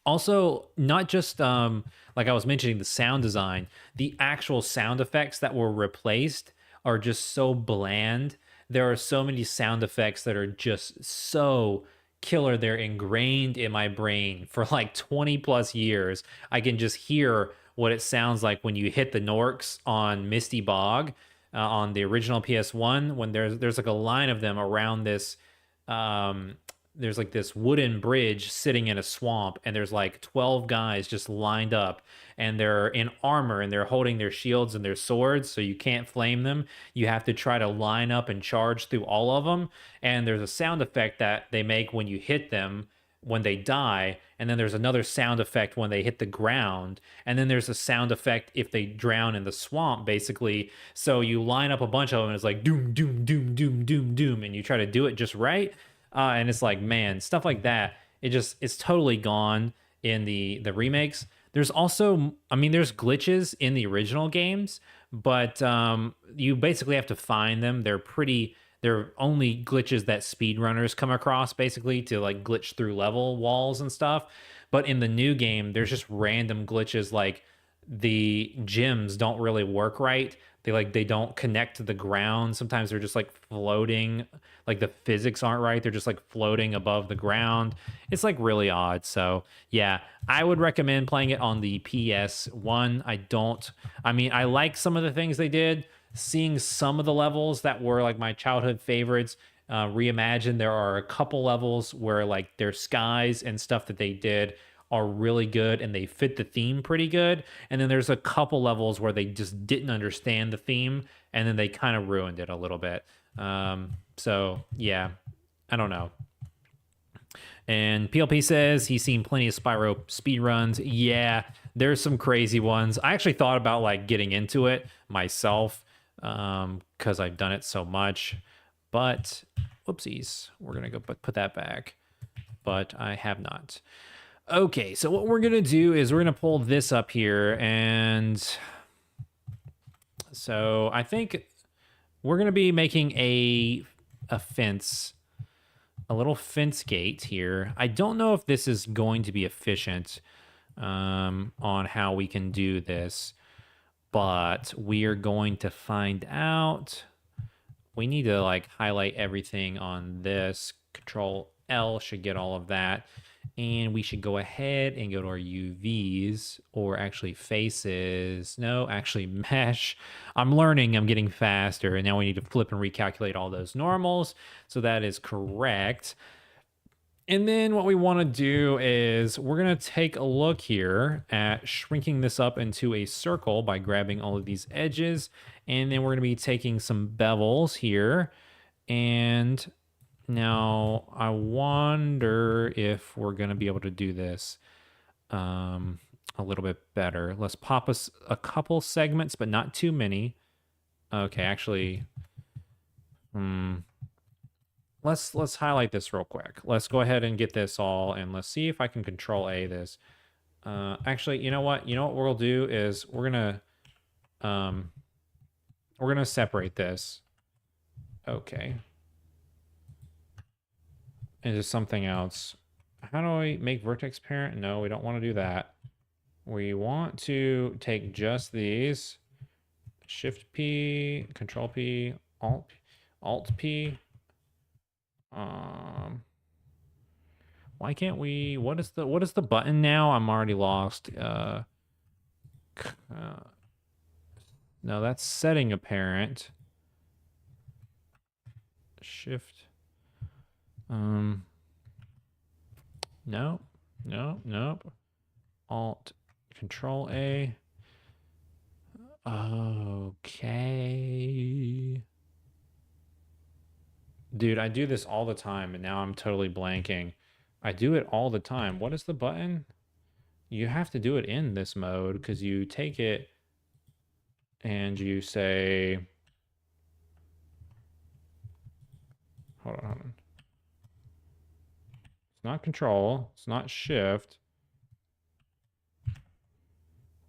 Also, not just like I was mentioning the sound design, the actual sound effects that were replaced are just so bland. There are so many sound effects that are just so killer. They're ingrained in my brain for like 20 plus years. I can just hear what it sounds like when you hit the Norks on Misty Bog on the original PS1 when there's like a line of them around this um there's like this wooden bridge sitting in a swamp, and there's like 12 guys just lined up, and they're in armor and they're holding their shields and their swords, so you can't flame them. You have to try to line up and charge through all of them. And there's a sound effect that they make when you hit them when they die, and then there's another sound effect when they hit the ground, and then there's a sound effect if they drown in the swamp, basically. So you line up a bunch of them and it's like doom doom doom doom doom doom, and you try to do it just right. And it's like, man, stuff like that, it's totally gone in the remakes. There's also, I mean, there's glitches in the original games, but you basically have to find them. They're only glitches that speedrunners come across, basically, to like glitch through level walls and stuff. But in the new game, there's just random glitches, like the gyms don't really work right. They don't connect to the ground. Sometimes they're just like floating, like the physics aren't right. They're just like floating above the ground. It's like really odd. So yeah, I would recommend playing it on the PS1. I mean, I like some of the things they did. Seeing some of the levels that were like my childhood favorites reimagined. There are a couple levels where like their skies and stuff that they did are really good and they fit the theme pretty good. And then there's a couple levels where they just didn't understand the theme and then they kind of ruined it a little bit. So yeah, I don't know. And PLP says he's seen plenty of Spyro speedruns. Yeah, there's some crazy ones. I actually thought about like getting into it myself because I've done it so much. But whoopsies, we're gonna go put that back. But I have not. Okay, so what we're gonna do is we're gonna pull this up here, and so I think we're gonna be making a fence, a little fence gate here. I don't know if this is going to be efficient on how we can do this, but we are going to find out. We need to like highlight everything on this. Control L should get all of that. And we should go ahead and go to our UVs, or actually faces. No, actually mesh. I'm learning, I'm getting faster. And now we need to flip and recalculate all those normals. So that is correct. And then what we want to do is we're going to take a look here at shrinking this up into a circle by grabbing all of these edges. And then we're going to be taking some bevels here. And now I wonder if we're going to be able to do this a little bit better. Let's pop us a couple segments, but not too many. Okay, actually, let's highlight this real quick. Let's go ahead and get this all, and let's see if I can control A this. Actually, you know what? You know what we'll do is we're gonna separate this. Okay. Into something else. How do I make vertex parent? No, we don't want to do that. We want to take just these. Shift P, Control P, Alt P. Why can't we? What is the button now? I'm already lost. No, that's setting a parent. Shift. No, nope. Alt, Control A. Okay. Dude, I do this all the time, and now I'm totally blanking. I do it all the time. What is the button? You have to do it in this mode, because you take it and you say hold on, hold on. It's not control. It's not shift.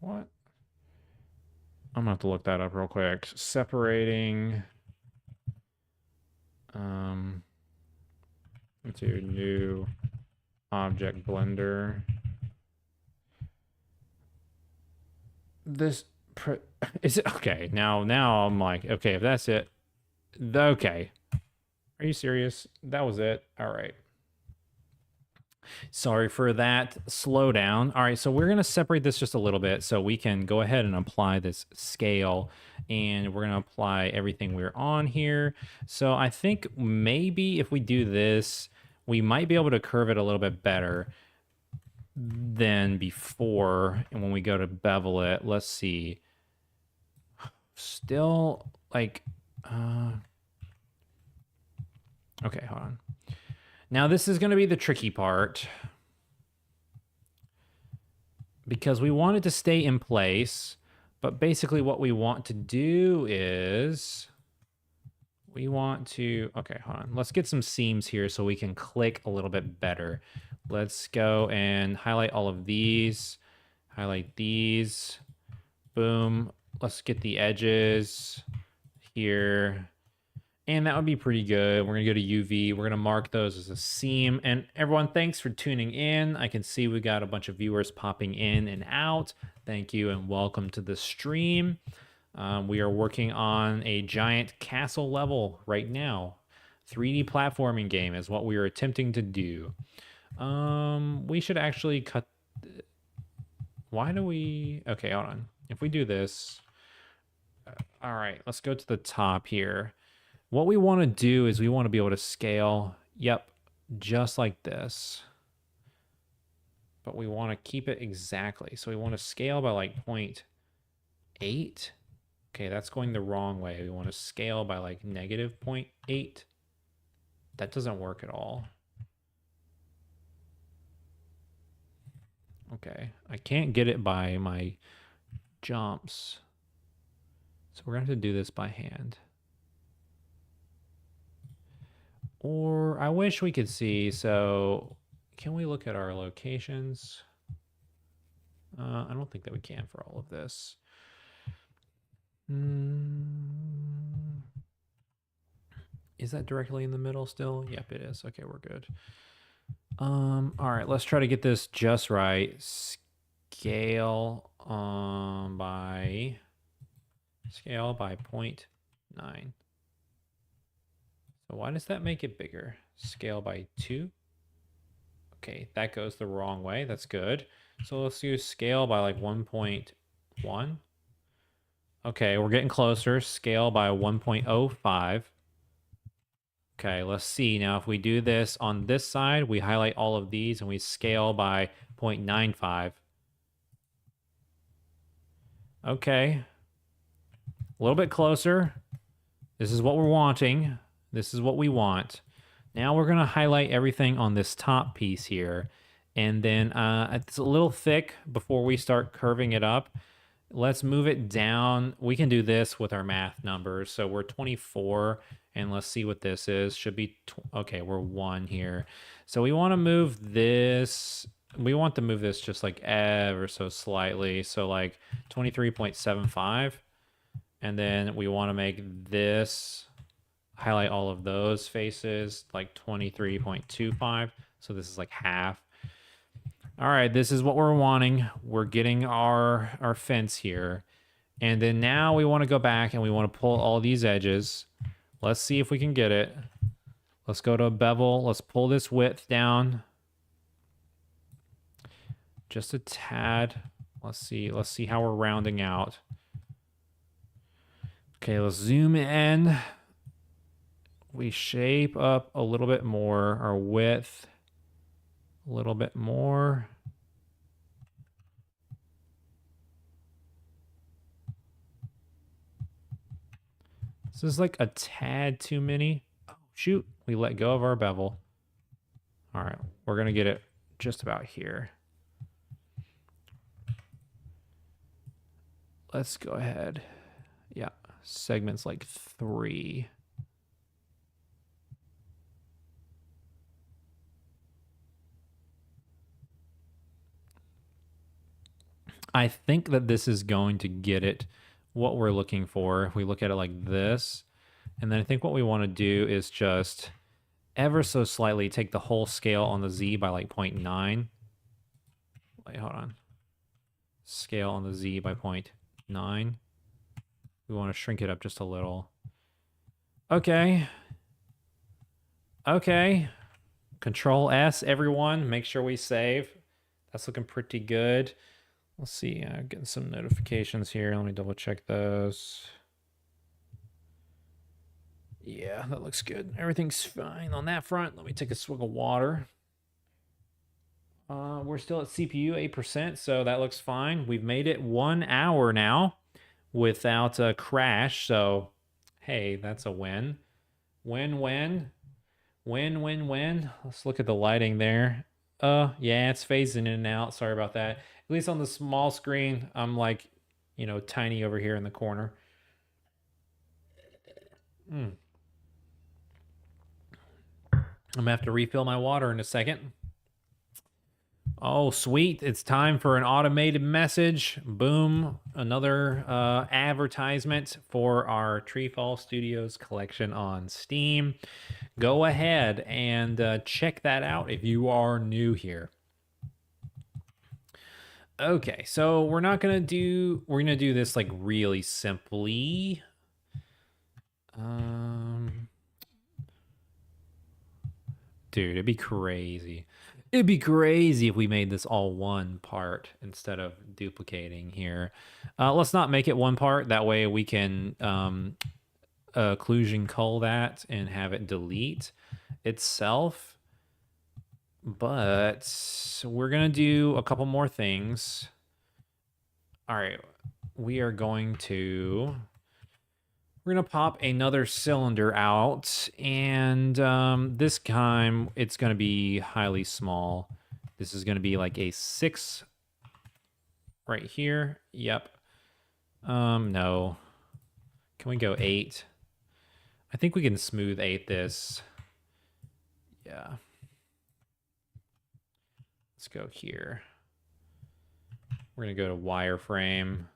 What? I'm gonna have to look that up real quick. Separating into new object blender. This is it okay. Now I'm like, okay, if that's it. Okay. Are you serious? That was it. All right. Sorry for that slowdown. All right, so we're going to separate this just a little bit so we can go ahead and apply this scale, and we're going to apply everything we're on here. So I think maybe if we do this, we might be able to curve it a little bit better than before. And when we go to bevel it, let's see. Still like, okay, hold on. Now this is going to be the tricky part, because we want it to stay in place, but basically what we want to do is we want to, okay, hold on. Let's get some seams here so we can click a little bit better. Let's go and highlight all of these, highlight these, boom. Let's get the edges here. And that would be pretty good. We're going to go to UV. We're going to mark those as a seam. And everyone, thanks for tuning in. I can see we got a bunch of viewers popping in and out. Thank you and welcome to the stream. We are working on a giant castle level right now. 3D platforming game is what we are attempting to do. We should actually cut... Why do we... Okay, hold on. If we do this... All right, let's go to the top here. What we want to do is we want to be able to scale, yep, just like this. But we want to keep it exactly. So we want to scale by like 0.8. Okay, that's going the wrong way. We want to scale by like negative 0.8. That doesn't work at all. Okay, I can't get it by my jumps. So we're going to have to do this by hand. Or I wish we could see, so can we look at our locations? I don't think that we can for all of this. Is that directly in the middle still? Yep, it is. Okay, we're good. All right, let's try to get this just right. Scale by 0.9. So why does that make it bigger? Scale by 2. Okay, that goes the wrong way. That's good. So let's use scale by like 1.1. Okay, we're getting closer. Scale by 1.05. Okay, let's see. Now, if we do this on this side, we highlight all of these and we scale by 0.95. Okay. A little bit closer. This is what we're wanting. This is what we want. Now we're going to highlight everything on this top piece here. And then it's a little thick before we start curving it up. Let's move it down. We can do this with our math numbers. So we're 24, and let's see what this is. Should be, okay, we're 1 here. So we want to move this. We want to move this just like ever so slightly. So like 23.75. And then we want to make this, highlight all of those faces, like 23.25. So this is like half. All right, this is what we're wanting. We're getting our fence here. And then now we want to go back and we want to pull all these edges. Let's see if we can get it. Let's go to a bevel. Let's pull this width down. Just a tad. Let's see how we're rounding out. Okay, let's zoom in. We shape up a little bit more, our width a little bit more. This is like a tad too many. Oh, shoot, we let go of our bevel. All right, we're gonna get it just about here. Let's go ahead. Yeah, segments like 3. I think that this is going to get it what we're looking for. If we look at it like this, and then I think what we want to do is just ever so slightly take the whole scale on the Z by like 0.9. Wait, hold on. Scale on the Z by 0.9. We want to shrink it up just a little. Okay. Okay. Control S, everyone. Make sure we save. That's looking pretty good. Let's see. I'm getting some notifications here. Let me double check those. Yeah, that looks good. Everything's fine on that front. Let me take a swig of water. We're still at CPU 8%, so that looks fine. We've made it 1 hour now without a crash, so hey, that's a win. Win. Let's look at the lighting there. Yeah, it's phasing in and out. Sorry about that. At least on the small screen, I'm like, tiny over here in the corner. I'm gonna have to refill my water in a second. Oh, sweet. It's time for an automated message. Boom. Another advertisement for our TreeFall Studios collection on Steam. Go ahead and check that out if you are new here. Okay, so we're gonna do this like really simply. Dude, it'd be crazy. It'd be crazy if we made this all one part instead of duplicating here. Let's not make it one part. That way we can occlusion cull that and have it delete itself. But we're going to do a couple more things. All right. We're going to pop another cylinder out, and this time it's going to be highly small. This is going to be like a 6 right here. Yep. No. Can we go 8? I think we can smooth 8 this. Yeah. Let's go here. We're going to go to wireframe.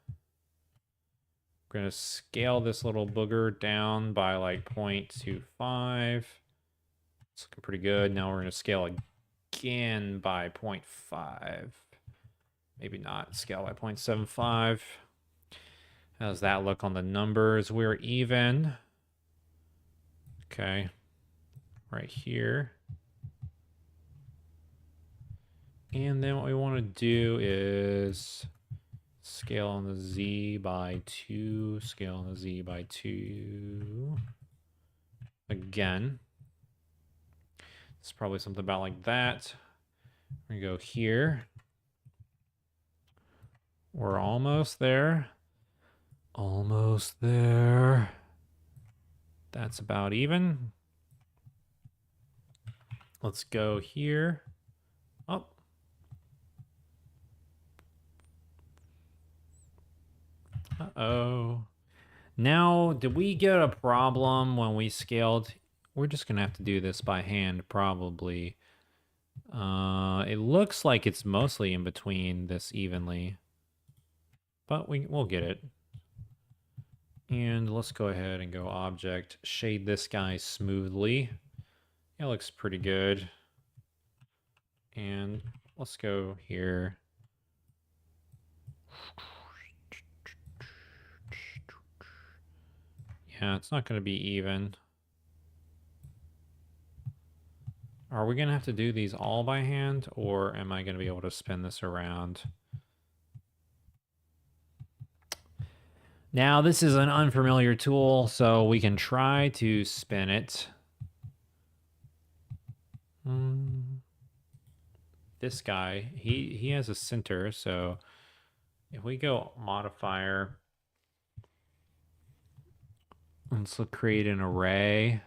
We're going to scale this little booger down by like 0.25. It's looking pretty good. Now we're going to scale again by 0.5. Maybe not. Scale by 0.75. How does that look on the numbers? We're even. Okay. Right here. And then what we want to do is scale on the Z by 2. Scale on the Z by 2. Again. It's probably something about like that. We're going to go here. We're almost there. Almost there. That's about even. Let's go here. Oh. Uh-oh. Now, did we get a problem when we scaled? We're just going to have to do this by hand, probably. It looks like it's mostly in between this evenly. But we'll get it. And let's go ahead and go object. Shade this guy smoothly. It looks pretty good. And let's go here. Yeah, it's not going to be even. Are we going to have to do these all by hand, or am I going to be able to spin this around? Now, this is an unfamiliar tool, so we can try to spin it. This guy, he has a center, so if we go modifier, let's create an array,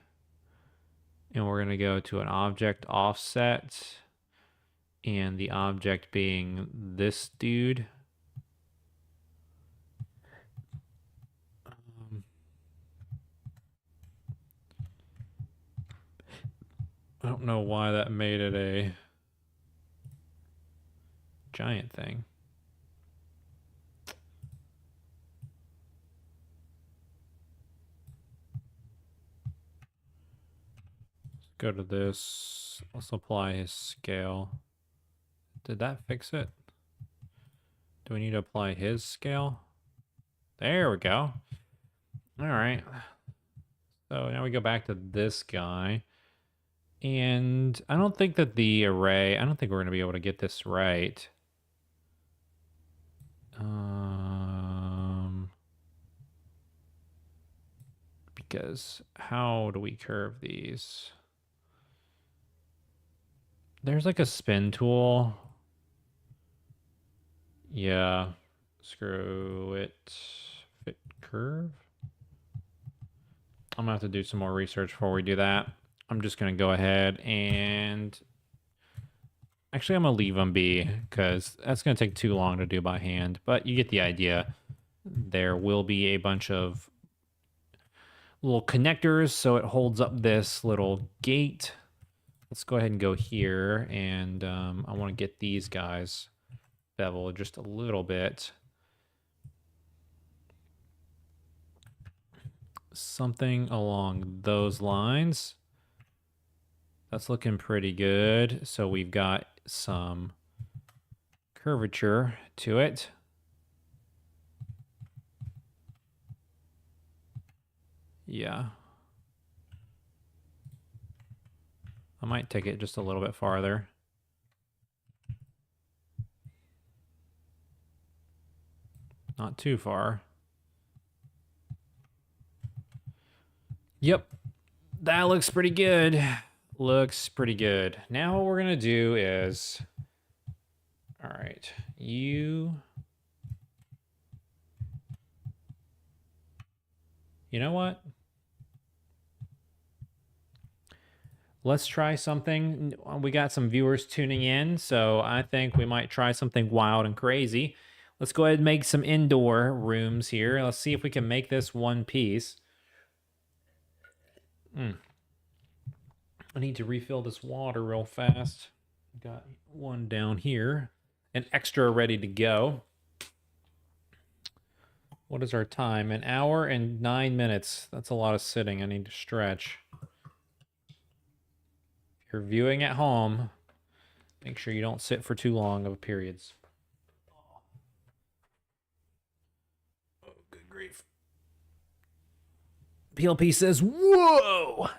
and we're going to go to an object offset, and the object being this dude. I don't know why that made it a giant thing. go to this. Let's apply his scale. Did that fix it? Do we need to apply his scale? There we go. All right. So now we go back to this guy. And I don't think that the array, I don't think we're going to be able to get this right. Because how do we curve these? There's like a spin tool. Yeah. Screw it. Fit curve. I'm gonna have to do some more research before we do that. I'm just gonna go ahead and actually I'm gonna leave them be because that's gonna take too long to do by hand, but you get the idea. There will be a bunch of little connectors so it holds up this little gate. Let's go ahead and go here, and I want to get these guys beveled just a little bit. Something along those lines. That's looking pretty good. So we've got some curvature to it. Yeah. I might take it just a little bit farther. Not too far. Yep. That looks pretty good. Looks pretty good. Now what we're going to do is... All right. You know what? Let's try something. We got some viewers tuning in, so I think we might try something wild and crazy. Let's go ahead and make some indoor rooms here. Let's see if we can make this one piece. I need to refill this water real fast. Got one down here. An extra ready to go. What is our time? 1 hour and 9 minutes. That's a lot of sitting. I need to stretch. If you're viewing at home, make sure you don't sit for too long of periods. Oh, good grief. PLP says, whoa!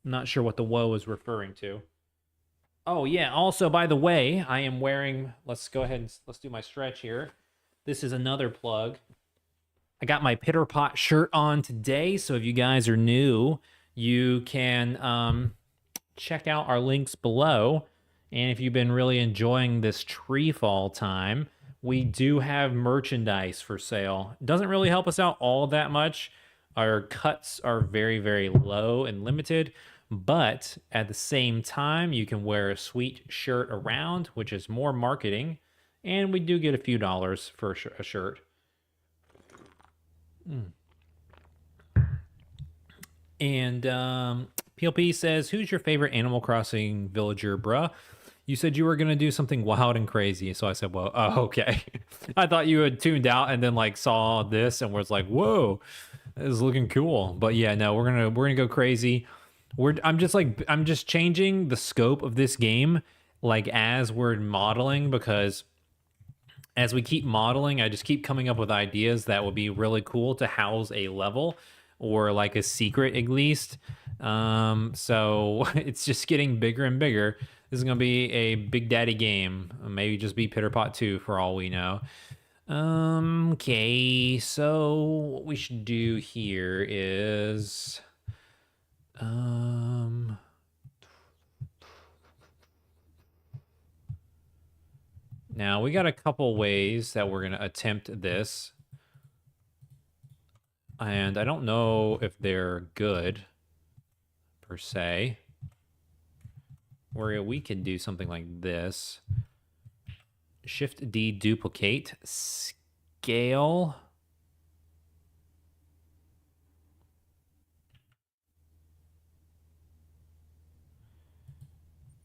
I'm not sure what the whoa is referring to. Oh, yeah. Also, by the way, I am wearing... Let's go ahead and let's do my stretch here. This is another plug. I got my PitterPot shirt on today, so if you guys are new, you can check out our links below. And if you've been really enjoying this TreeFall time, we do have merchandise for sale. It doesn't really help us out all that much. Our cuts are very, very low and limited, but at the same time, you can wear a sweet shirt around, which is more marketing, and we do get a few dollars for a shirt. And PLP says, who's your favorite Animal Crossing villager, bruh? You said you were going to do something wild and crazy. So I said, well, oh, okay. I thought you had tuned out and then like saw this and was like, whoa, this is looking cool. But yeah, no, we're going to go crazy. I'm just changing the scope of this game like as we're modeling, because as we keep modeling, I just keep coming up with ideas that would be really cool to house a level or like a secret at least. So it's just getting bigger and bigger. This is going to be a Big Daddy game. Maybe just be PitterPot 2 for all we know. Okay, so what we should do here is... Now, we got a couple ways that we're going to attempt this. And I don't know if they're good, per se. Where we could do something like this. Shift D, duplicate, scale.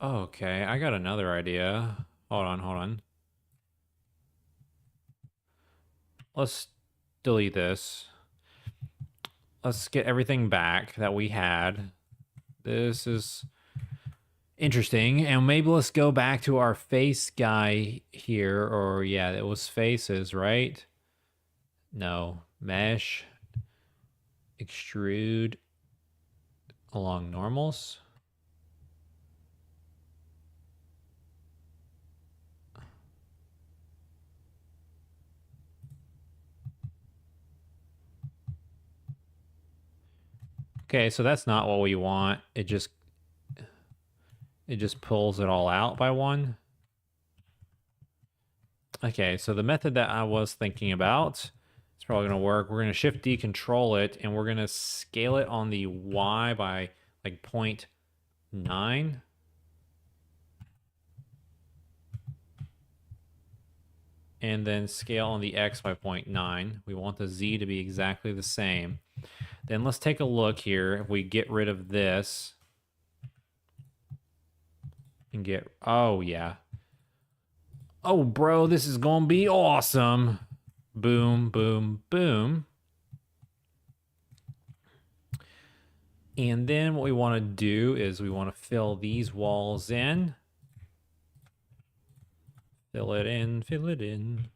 Okay, I got another idea. Hold on. Let's delete this. Let's get everything back that we had. This is interesting. And maybe let's go back to our face guy here. Or yeah, it was faces, right? No. Mesh. Extrude along normals. Okay, so that's not what we want. It just pulls it all out by one. Okay, so the method that I was thinking about, it's probably going to work. We're going to shift D control it, and we're going to scale it on the Y by like 0.9. And then scale on the X by 0.9. We want the Z to be exactly the same. Then let's take a look here. If we get rid of this and get, oh yeah. Oh bro, this is gonna be awesome. Boom, boom, boom. And then what we want to do is we want to fill these walls in. Fill it in, fill it in.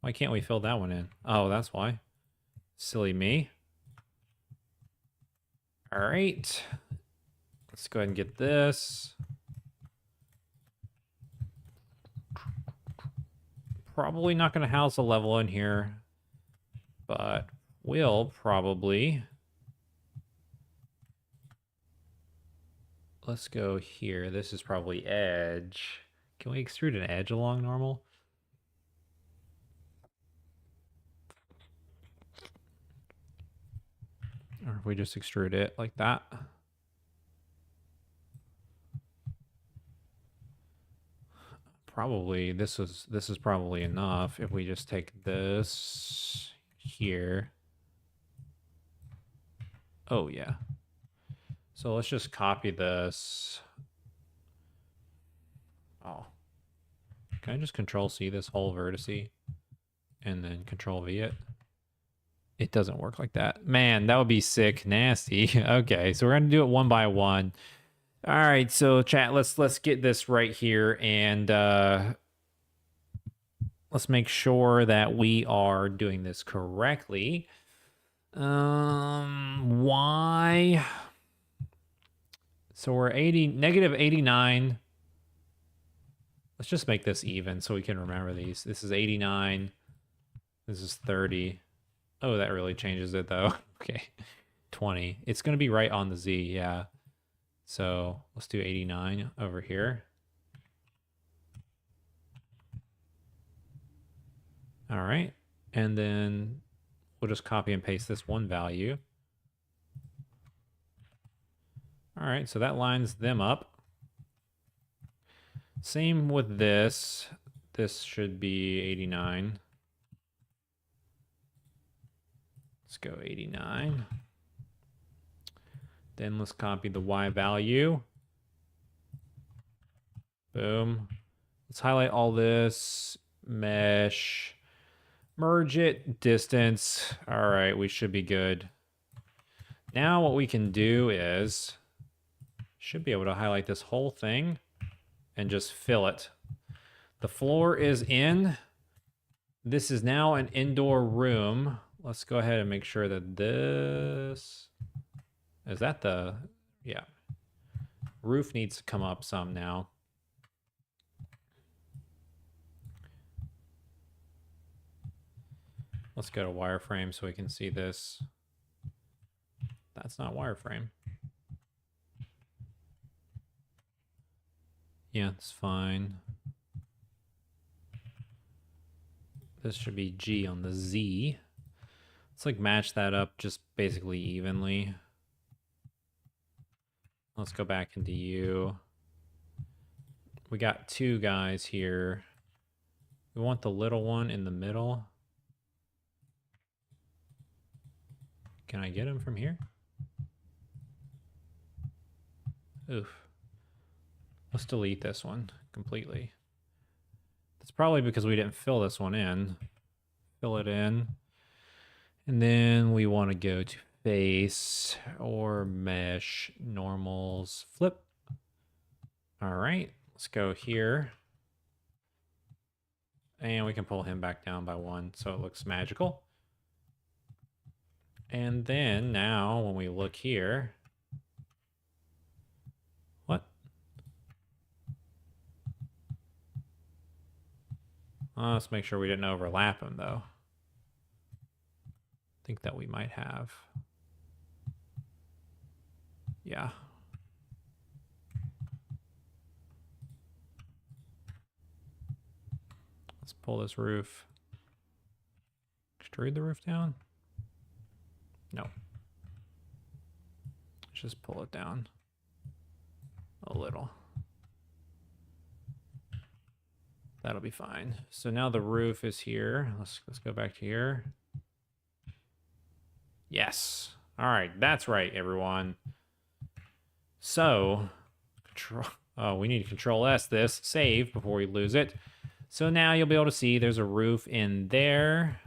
Why can't we fill that one in? Oh, that's why. Silly me. All right. Let's go ahead and get this. Probably not going to house a level in here, but we'll probably. Let's go here. This is probably edge. Can we extrude an edge along normal? Or if we just extrude it like that. Probably this is probably enough if we just take this here. Oh yeah. So let's just copy this. Oh. Can I just Control C this whole vertice and then Control V it? It doesn't work like that. Man, that would be sick, nasty. Okay, so we're gonna do it one by one. All right, so chat, let's get this right here, and let's make sure that we are doing this correctly. Why? So we're negative 89. Let's just make this even so we can remember these. This is 89. This is 30. Oh, that really changes it though. Okay, 20. It's gonna be right on the Z, yeah. So let's do 89 over here. All right. And then we'll just copy and paste this one value. All right, so that lines them up. Same with this. This should be 89. Let's go 89. Then let's copy the Y value. Boom. Let's highlight all this. Mesh. Merge it. Distance. All right, we should be good. Now what we can do is, should be able to highlight this whole thing and just fill it. The floor is in. This is now an indoor room. Let's go ahead and make sure that this... Is that the... Yeah. Roof needs to come up some now. Let's go to wireframe so we can see this. That's not wireframe. Yeah, it's fine. This should be G on the Z. Let's like match that up just basically evenly. Let's go back into U. We got two guys here. We want the little one in the middle. Can I get him from here? Oof. Let's delete this one completely. That's probably because we didn't fill this one in. Fill it in. And then we want to go to face or mesh normals flip. All right, let's go here. And we can pull him back down by 1 so it looks magical. And then now when we look here, what? Let's make sure we didn't overlap him though. I think that we might have. Yeah. Let's pull this roof. Extrude the roof down? No. Let's just pull it down a little. That'll be fine. So now the roof is here. Let's go back to here. Yes. All right, that's right, everyone. So, we need to Control S this, save before we lose it. So now you'll be able to see there's a roof in there.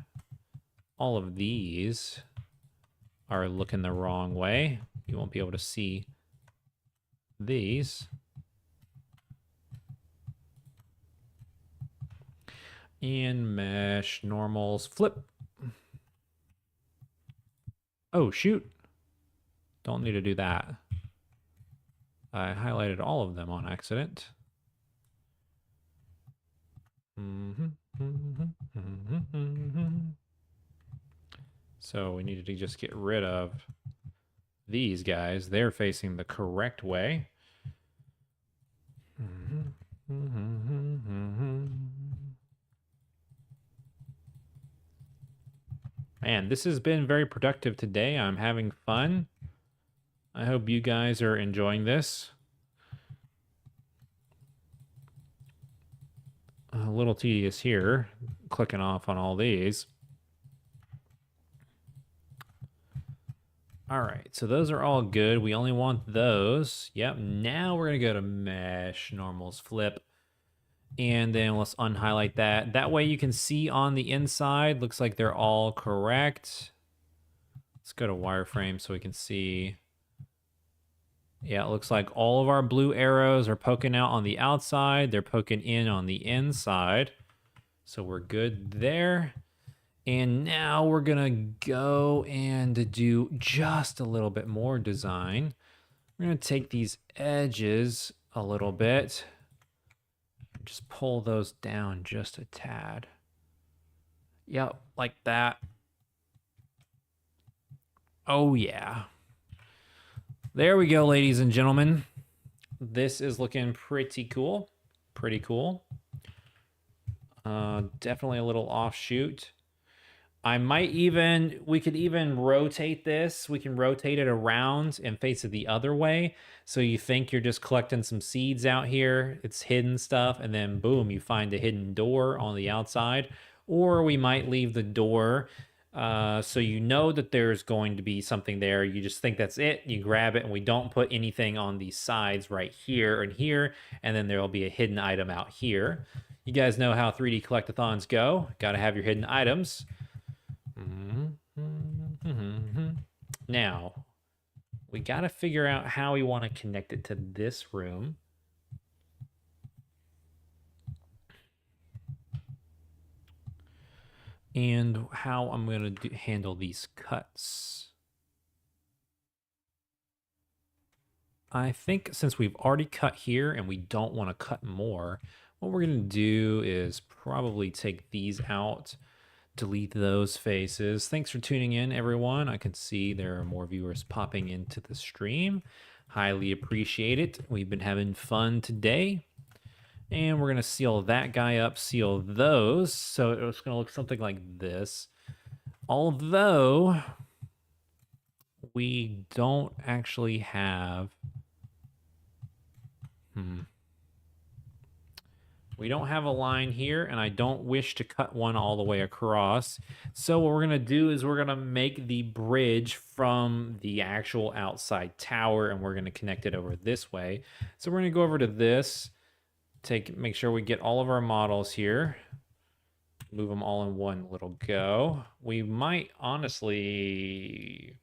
All of these are looking the wrong way. You won't be able to see these. And mesh normals flip. Oh, shoot. Don't need to do that. I highlighted all of them on accident. So we needed to just get rid of these guys. They're facing the correct way. Man, this has been very productive today. I'm having fun. I hope you guys are enjoying this. A little tedious here, clicking off on all these. All right, so those are all good. We only want those. Yep, now we're gonna go to mesh, normals, flip. And then let's unhighlight that. That way you can see on the inside, looks like they're all correct. Let's go to wireframe so we can see. Yeah, it looks like all of our blue arrows are poking out on the outside. They're poking in on the inside. So we're good there. And now we're gonna go and do just a little bit more design. We're gonna take these edges a little bit. Just pull those down just a tad. Yep, like that. Oh yeah. There we go, ladies and gentlemen. This is looking pretty cool. Pretty cool. Definitely a little offshoot. We could even rotate this. We can rotate it around and face it the other way. So you think you're just collecting some seeds out here. It's hidden stuff. And then boom, you find a hidden door on the outside. Or we might leave the door so you know that there's going to be something there. You just think that's it. You grab it and we don't put anything on these sides right here and here. And then there'll be a hidden item out here. You guys know how 3D collectathons go. Got to have your hidden items. Now, we got to figure out how we want to connect it to this room. And how I'm going to handle these cuts. I think since we've already cut here and we don't want to cut more, what we're going to do is probably take these out. Delete those faces. Thanks for tuning in, everyone. I can see there are more viewers popping into the stream. Highly appreciate it. We've been having fun today. And we're going to seal that guy up, seal those. So it's going to look something like this. Although we don't actually have... We don't have a line here, and I don't wish to cut one all the way across. So what we're going to do is we're going to make the bridge from the actual outside tower, and we're going to connect it over this way. So we're going to go over to this, make sure we get all of our models here, move them all in one little go. We might honestly...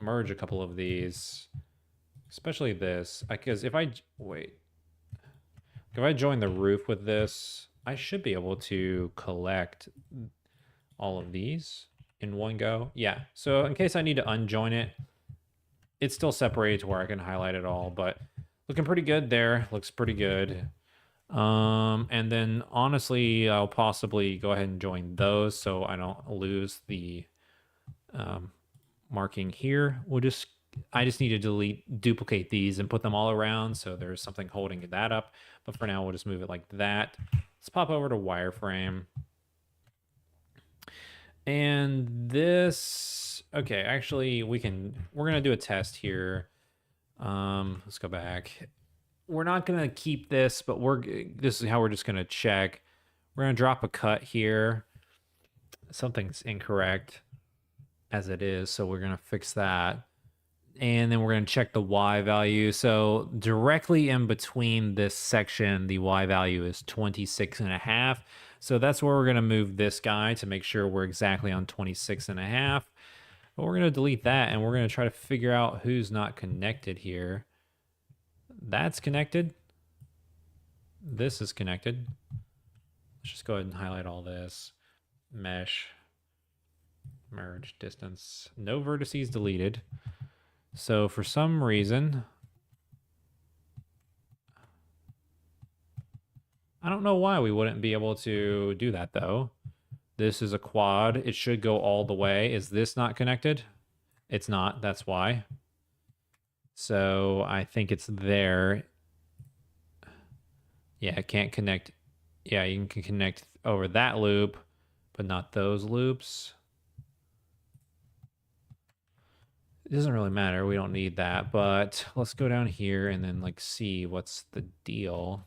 merge a couple of these, especially this, because if I wait, if I join the roof with this, I should be able to collect all of these in one go. Yeah, so in case I need to unjoin it, it's still separated to where I can highlight it all, but looking pretty good there. Looks pretty good. And then honestly, I'll possibly go ahead and join those so I don't lose the marking here. I just need to duplicate these and put them all around so there's something holding that up. But for now, we'll just move it like that. Let's pop over to wireframe. And this, okay, actually we're gonna do a test here. Let's go back. We're not gonna keep this, but this is how we're just gonna check. We're gonna drop a cut here. Something's incorrect as it is, so we're gonna fix that. And then we're gonna check the Y value. So directly in between this section, the Y value is 26.5. So that's where we're gonna move this guy to make sure we're exactly on 26.5. But we're gonna delete that and we're gonna try to figure out who's not connected here. That's connected. This is connected. Let's just go ahead and highlight all this. Mesh, merge, distance. No vertices deleted. So for some reason, I don't know why we wouldn't be able to do that though. This is a quad. It should go all the way. Is this not connected? It's not. That's why. So I think it's there. Yeah, it can't connect. Yeah, you can connect over that loop, but not those loops. It doesn't really matter. We don't need that, but let's go down here and then like see what's the deal.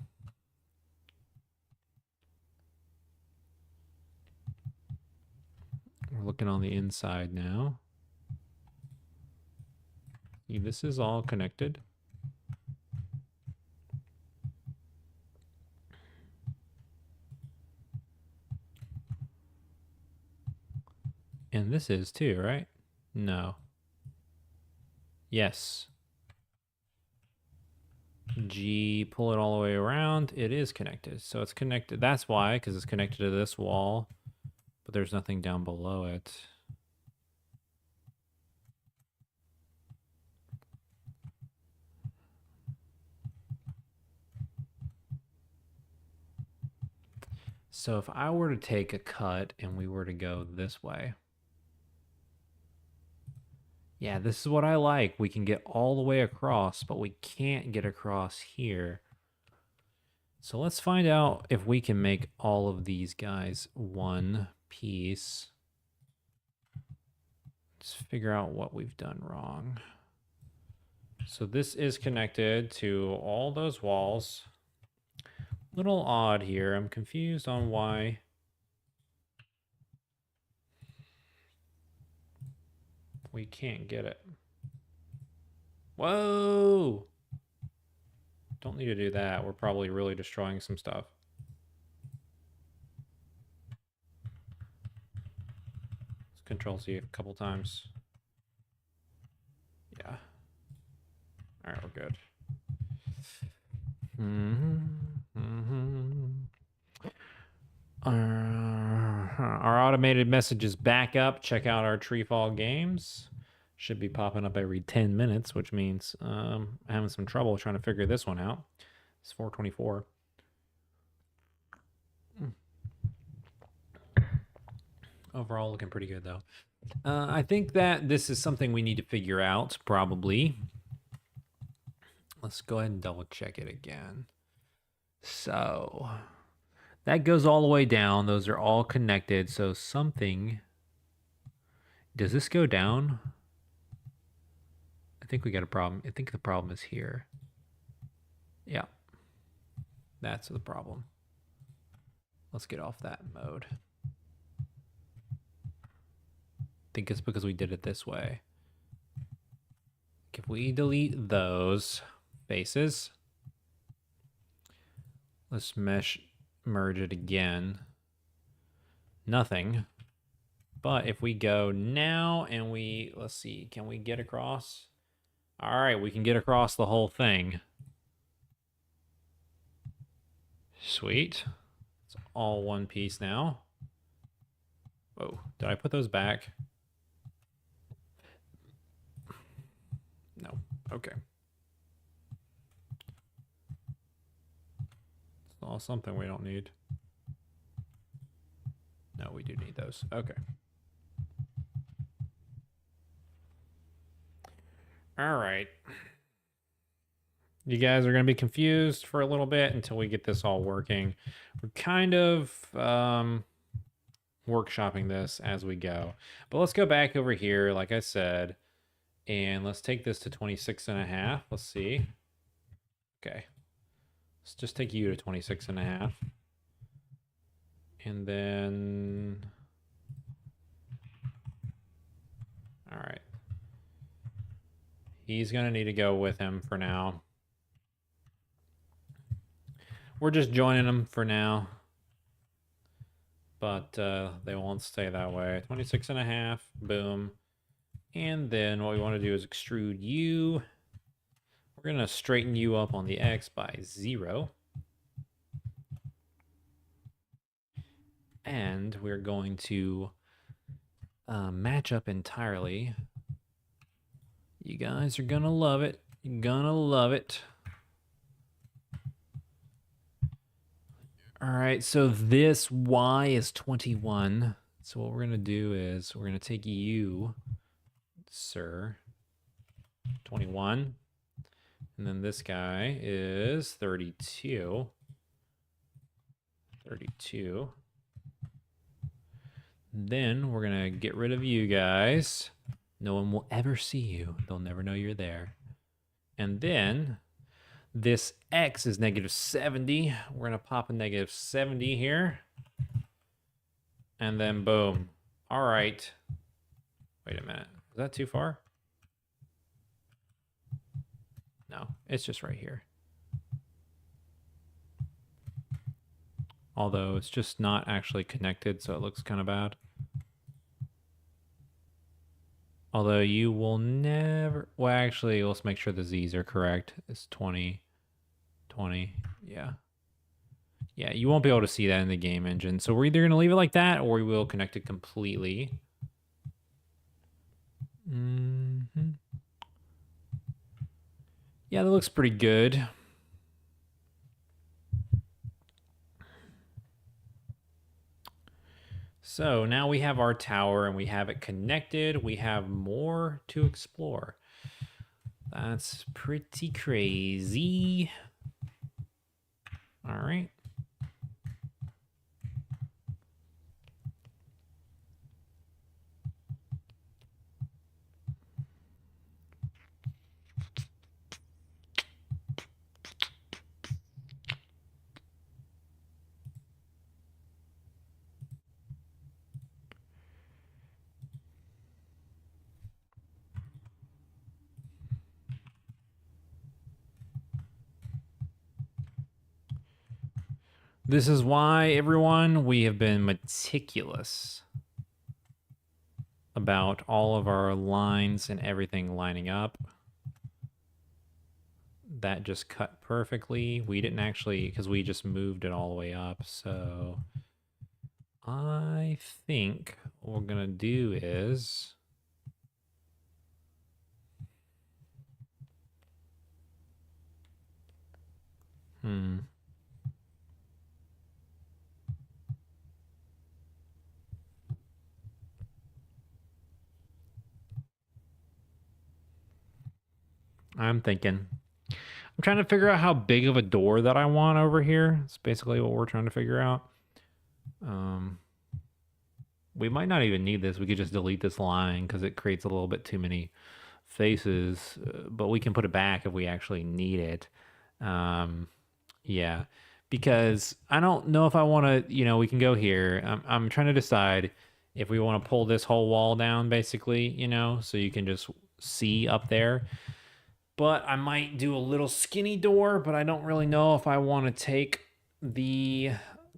We're looking on the inside now. This is all connected. And this is too, right? No. Yes. G, pull it all the way around. It is connected. So it's connected. That's why, because it's connected to this wall, but there's nothing down below it. So if I were to take a cut and we were to go this way, yeah, this is what I like. We can get all the way across, but we can't get across here. So let's find out if we can make all of these guys one piece. Let's figure out what we've done wrong. So this is connected to all those walls. Little odd here. I'm confused on why. We can't get it. Whoa! Don't need to do that. We're probably really destroying some stuff. Let's Control-C a couple times. Yeah. All right, we're good. Our automated messages back up. Check out our TreeFall games. Should be popping up every 10 minutes, which means I'm having some trouble trying to figure this one out. It's 424. Overall, looking pretty good, though. I think that this is something we need to figure out, probably. Let's go ahead and double check it again. So that goes all the way down. Those are all connected. So something... Does this go down? I think we got a problem. I think the problem is here. Yeah. That's the problem. Let's get off that mode. I think it's because we did it this way. If we delete those faces, let's merge it again. Nothing. But if we go now and let's see, can we get across? All right, we can get across the whole thing. Sweet. It's all one piece now. Whoa, did I put those back? No, okay. It's all something we don't need. No, we do need those, okay. All right. You guys are going to be confused for a little bit until we get this all working. We're kind of workshopping this as we go. But let's go back over here, like I said, and let's take this to 26.5. Let's see. Okay. Let's just take you to 26.5. And then... All right. He's going to need to go with him for now. We're just joining them for now. But they won't stay that way. 26.5, boom. And then what we want to do is extrude you. We're going to straighten you up on the X by 0. And we're going to match up entirely. You guys are going to love it. You're going to love it. All right, so this Y is 21. So what we're going to do is we're going to take you, sir, 21. And then this guy is 32. 32. Then we're going to get rid of you guys. No one will ever see you. They'll never know you're there. And then this X is -70. We're going to pop a -70 here. And then boom. All right. Wait a minute. Is that too far? No, it's just right here. Although it's just not actually connected, so it looks kind of bad. Although you will never... Well, actually, let's make sure the Z's are correct. It's 20, 20, yeah. Yeah, you won't be able to see that in the game engine. So we're either going to leave it like that, or we will connect it completely. Yeah, that looks pretty good. So now we have our tower and we have it connected. We have more to explore. That's pretty crazy. All right. This is why, everyone, we have been meticulous about all of our lines and everything lining up. That just cut perfectly. We didn't actually, because we just moved it all the way up. So I think what we're going to do is... I'm thinking. I'm trying to figure out how big of a door that I want over here. It's basically what we're trying to figure out. We might not even need this. We could just delete this line because it creates a little bit too many faces, but we can put it back if we actually need it. Yeah, because I don't know if I want to, we can go here. I'm trying to decide if we want to pull this whole wall down, basically, so you can just see up there. But I might do a little skinny door, but I don't really know if I want to take the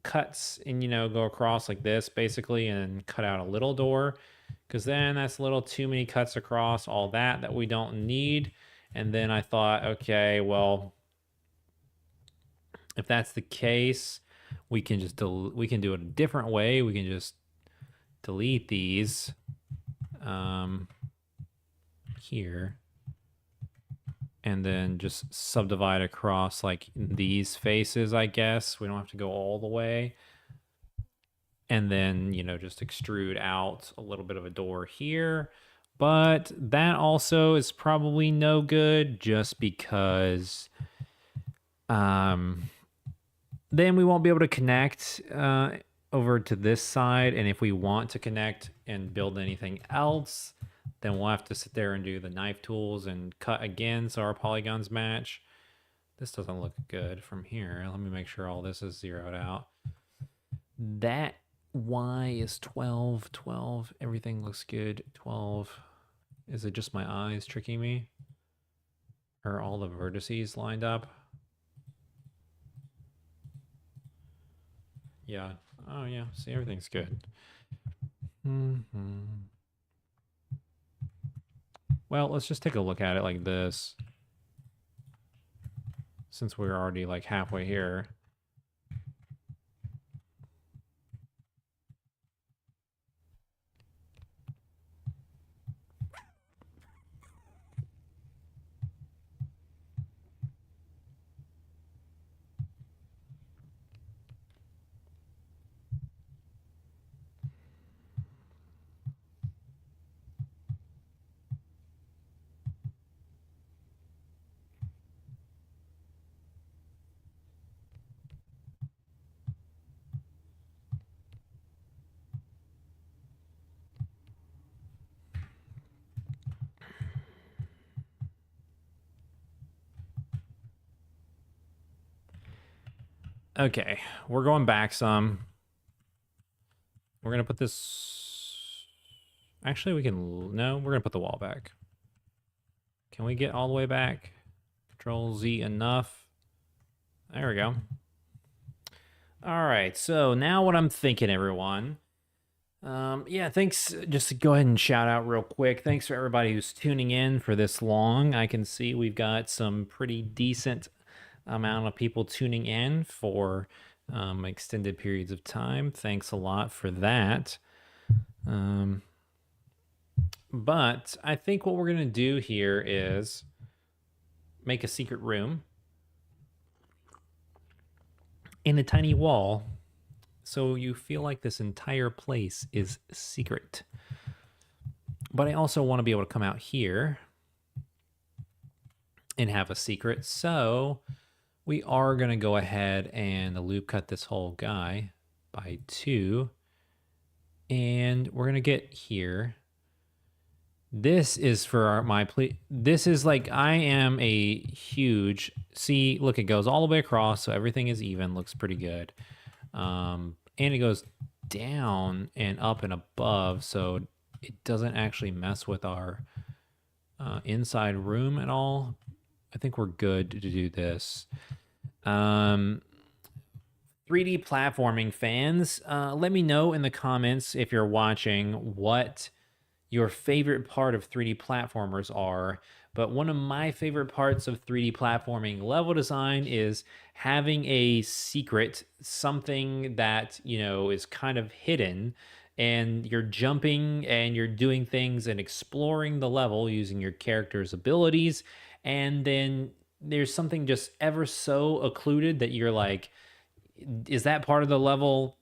cuts and, you know, go across like this basically and cut out a little door, because then that's a little too many cuts across, all that we don't need. And then I thought, okay, well, if that's the case, we can just we can do it a different way. We can just delete these here, and then just subdivide across like these faces, I guess. We don't have to go all the way. And then, you know, just extrude out a little bit of a door here. But that also is probably no good, just because then we won't be able to connect over to this side. And if we want to connect and build anything else, then we'll have to sit there and do the knife tools and cut again so our polygons match. This doesn't look good from here. Let me make sure all this is zeroed out. That Y is 12, 12. Everything looks good. 12. Is it just my eyes tricking me? Are all the vertices lined up? Yeah. Oh, yeah. See, everything's good. Well, let's just take a look at it like this, since we're already like halfway here. Okay, we're going back some. We're going to put this... Actually, we can... No, we're going to put the wall back. Can we get all the way back? Control Z enough. There we go. All right, so now what I'm thinking, everyone. Yeah, thanks. Just to go ahead and shout out real quick. Thanks for everybody who's tuning in for this long. I can see we've got some pretty decent amount of people tuning in for extended periods of time. Thanks a lot for that. But I think what we're going to do here is make a secret room in a tiny wall, so you feel like this entire place is secret. But I also want to be able to come out here and have a secret. So we are going to go ahead and loop cut this whole guy by 2. And we're going to get here. This is for this is like, I am a huge, see, look, it goes all the way across. So everything is even, looks pretty good. And it goes down and up and above. So it doesn't actually mess with our inside room at all. I think we're good to do this. 3D platforming fans, let me know in the comments, if you're watching, what your favorite part of 3D platformers are. But one of my favorite parts of 3D platforming level design is having a secret, something that, you know, is kind of hidden, and you're jumping and you're doing things and exploring the level using your character's abilities. And then there's something just ever so occluded that you're like, is that part of the level?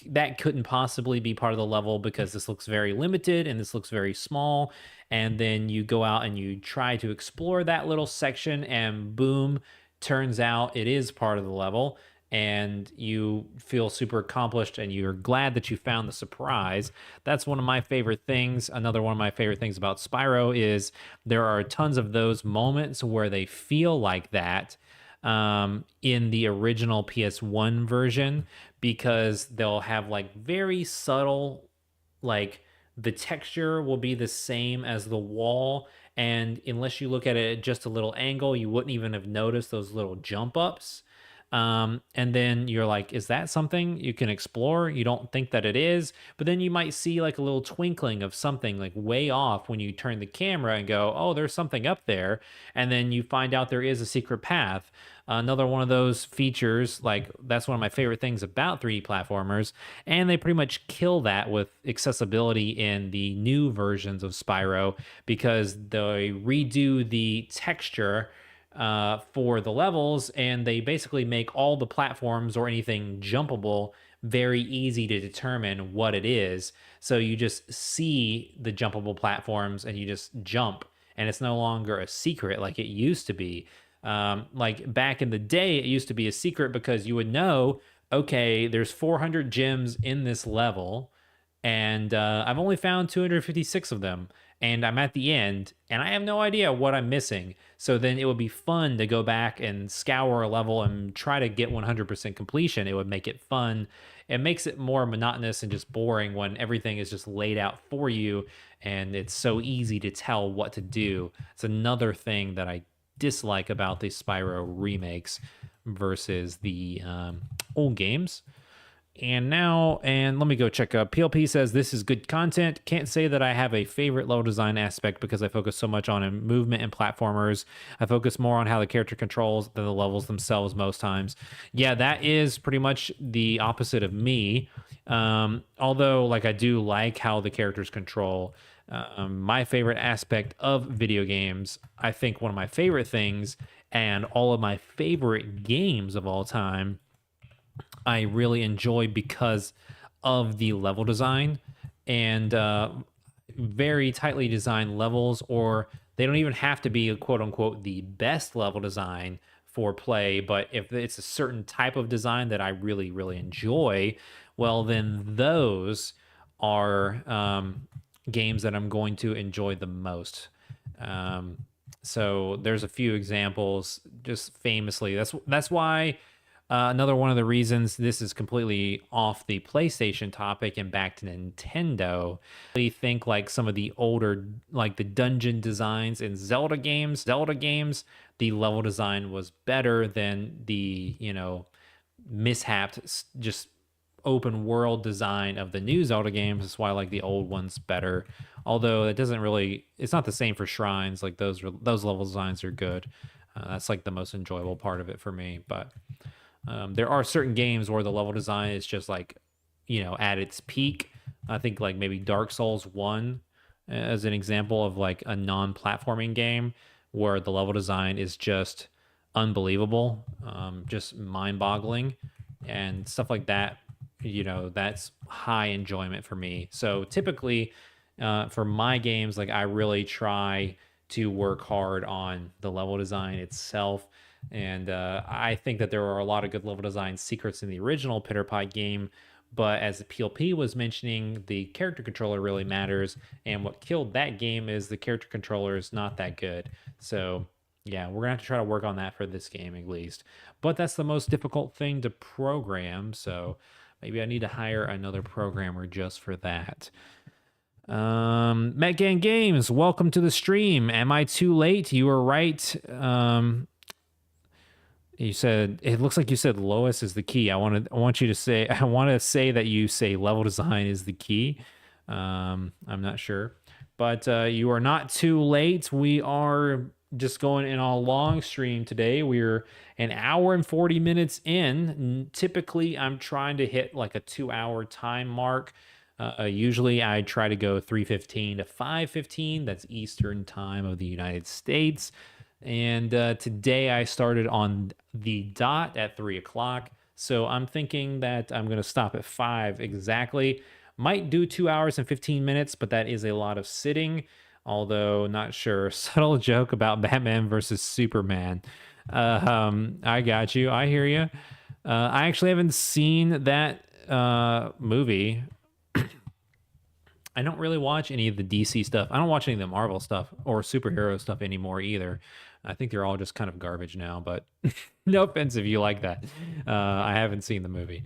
That couldn't possibly be part of the level because this looks very limited and this looks very small. And then you go out and you try to explore that little section, and boom, turns out it is part of the level. And you feel super accomplished and you're glad that you found the surprise. That's one of my favorite things. Another one of my favorite things about Spyro is there are tons of those moments where they feel like that in the original PS1 version, because they'll have like very subtle, like the texture will be the same as the wall, and unless you look at it at just a little angle, you wouldn't even have noticed those little jump ups. And then you're like, is that something you can explore? You don't think that it is, but then you might see like a little twinkling of something like way off when you turn the camera and go, oh, there's something up there. And then you find out there is a secret path. Another one of those features, like that's one of my favorite things about 3D platformers, and they pretty much kill that with accessibility in the new versions of Spyro because they redo the texture for the levels, and they basically make all the platforms or anything jumpable very easy to determine what it is. So you just see the jumpable platforms and you just jump, and it's no longer a secret like it used to be. Like back in the day, it used to be a secret because you would know, okay, there's 400 gems in this level, and I've only found 256 of them, and I'm at the end, and I have no idea what I'm missing. So then it would be fun to go back and scour a level and try to get 100% completion. It would make it fun. It makes it more monotonous and just boring when everything is just laid out for you, and it's so easy to tell what to do. It's another thing that I dislike about the Spyro remakes versus the old games. And now, and let me go check up. PLP says this is good content. Can't say that I have a favorite level design aspect because I focus so much on movement and platformers. I focus more on how the character controls than the levels themselves most times. Yeah, that is pretty much the opposite of me. Although, like, I do like how the characters control. My favorite aspect of video games, I think one of my favorite things, and all of my favorite games of all time I really enjoy because of the level design and very tightly designed levels, or they don't even have to be quote unquote the best level design for play. But if it's a certain type of design that I really, really enjoy, well, then those are games that I'm going to enjoy the most. Um, so there's a few examples, just famously. That's why another one of the reasons this is completely off the PlayStation topic and back to Nintendo. I think like some of the older, like the dungeon designs in Zelda games, the level design was better than the mishapped just open world design of the new Zelda games. That's why I like the old ones better. Although it doesn't really, it's not the same for shrines. Like those level designs are good. That's like the most enjoyable part of it for me. But there are certain games where the level design is just like, at its peak. I think like maybe Dark Souls 1 as an example of like a non-platforming game where the level design is just unbelievable, just mind-boggling and stuff like that. That's high enjoyment for me. So typically, for my games, like I really try to work hard on the level design itself. And I think that there are a lot of good level design secrets in the original PitterPot game. But as the PLP was mentioning, the character controller really matters. And what killed that game is the character controller is not that good. So, yeah, we're going to have to try to work on that for this game at least. But that's the most difficult thing to program. So maybe I need to hire another programmer just for that. Metgang Games, welcome to the stream. Am I too late? You were right. You said it looks like you said Lois is the key. I want you to say I want to say that you say level design is the key. I'm not sure, but you are not too late. We are just going in a long stream today. We're an hour and 40 minutes in. Typically, I'm trying to hit like a 2-hour time mark. Usually, I try to go 3:15 to 5:15. That's Eastern time of the United States. And today I started on the dot at 3 o'clock. So I'm thinking that I'm going to stop at 5 exactly. Might do 2 hours and 15 minutes, but that is a lot of sitting. Although, not sure. Subtle joke about Batman versus Superman. I got you. I hear you. I actually haven't seen that movie. I don't really watch any of the DC stuff. I don't watch any of the Marvel stuff or superhero stuff anymore either. I think they're all just kind of garbage now, but no offense if you like that. I haven't seen the movie.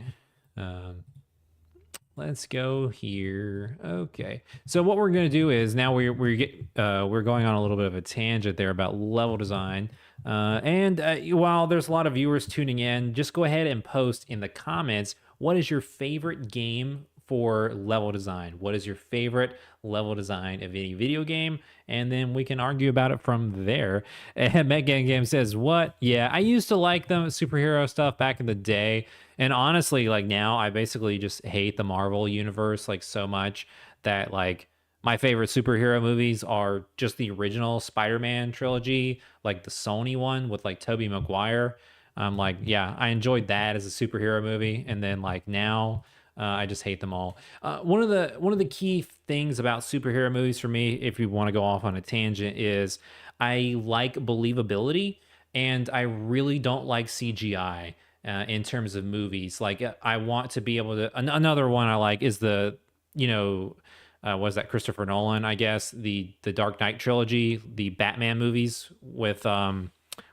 Let's go here. Okay. So what we're gonna do is now we're going on a little bit of a tangent there about level design. And while there's a lot of viewers tuning in, just go ahead and post in the comments what is your favorite game for level design. What is your favorite level design of any video game? And then we can argue about it from there. And Megan Game says, "What? Yeah, I used to like them superhero stuff back in the day." And honestly, like now, I basically just hate the Marvel universe like so much that like my favorite superhero movies are just the original Spider-Man trilogy, like the Sony one with like Tobey Maguire. I'm like, yeah, I enjoyed that as a superhero movie, and then like now, I just hate them all. One of the key things about superhero movies for me, if you want to go off on a tangent, is I like believability, and I really don't like CGI in terms of movies. Like I want to be able to. Another one I like is the you know was that Christopher Nolan? I guess the Dark Knight trilogy, the Batman movies with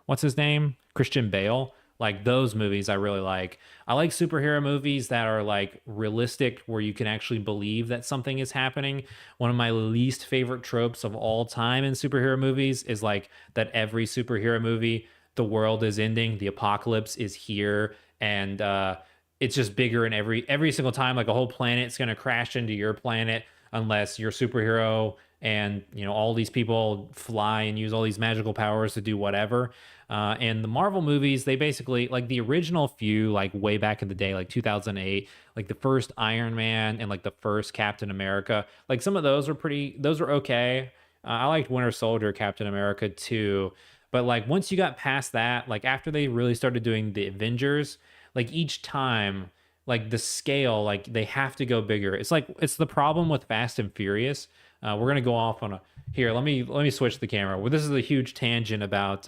what's his name, Christian Bale. Like those movies, I really like. I like superhero movies that are like realistic, where you can actually believe that something is happening. One of my least favorite tropes of all time in superhero movies is like that every superhero movie, the world is ending, the apocalypse is here, and it's just bigger. And every single time, like a whole planet's gonna crash into your planet unless you're a superhero, and all these people fly and use all these magical powers to do whatever. And the Marvel movies, they basically like the original few, like way back in the day, like 2008, like the first Iron Man and like the first Captain America. Like some of those are okay. I liked Winter Soldier, Captain America too. But like once you got past that, like after they really started doing the Avengers, like each time, like the scale, like they have to go bigger. It's the problem with Fast and Furious. We're gonna go off on a here. Let me switch the camera. Well, this is a huge tangent about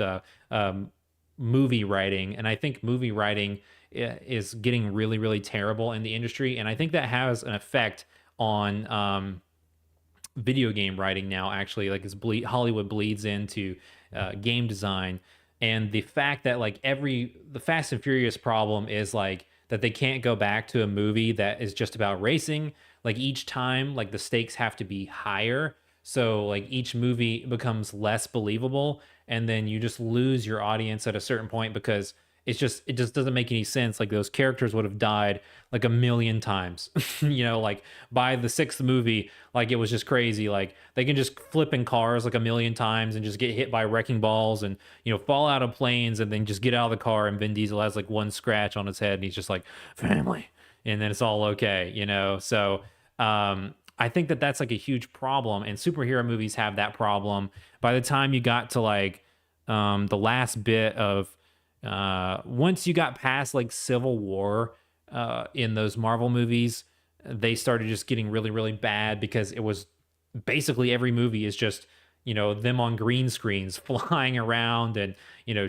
movie writing, and I think movie writing is getting really really terrible in the industry, and I think that has an effect on video game writing now. Actually, like Hollywood bleeds into game design, and the fact that like the Fast and Furious problem is like that they can't go back to a movie that is just about racing. Like each time, like the stakes have to be higher, so like each movie becomes less believable, and then you just lose your audience at a certain point because it just doesn't make any sense. Like those characters would have died like a million times. Like by the sixth movie, like it was just crazy. Like they can just flip in cars like a million times and just get hit by wrecking balls and fall out of planes and then just get out of the car, and Vin Diesel has like one scratch on his head and he's just like family, and then it's all okay. So I think that that's like a huge problem, and superhero movies have that problem. By the time you got to like the last bit of once you got past like Civil War in those Marvel movies, they started just getting really, really bad because it was basically every movie is just them on green screens flying around and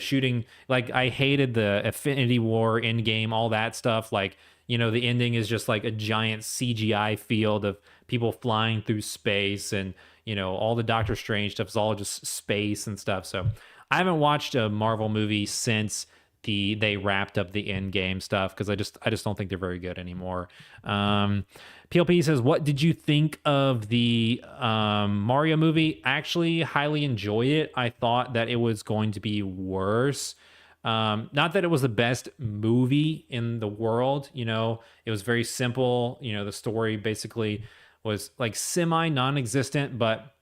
shooting. Like I hated the Infinity War Endgame, all that stuff. Like the ending is just like a giant CGI field of people flying through space, and all the Doctor Strange stuff is all just space and stuff. So I haven't watched a Marvel movie since they wrapped up the end game stuff, because I just don't think they're very good anymore. PLP says, what did you think of the Mario movie? Actually, highly enjoyed it. I thought that it was going to be worse. Not that it was the best movie in the world. It was very simple. The story basically was like semi non-existent, but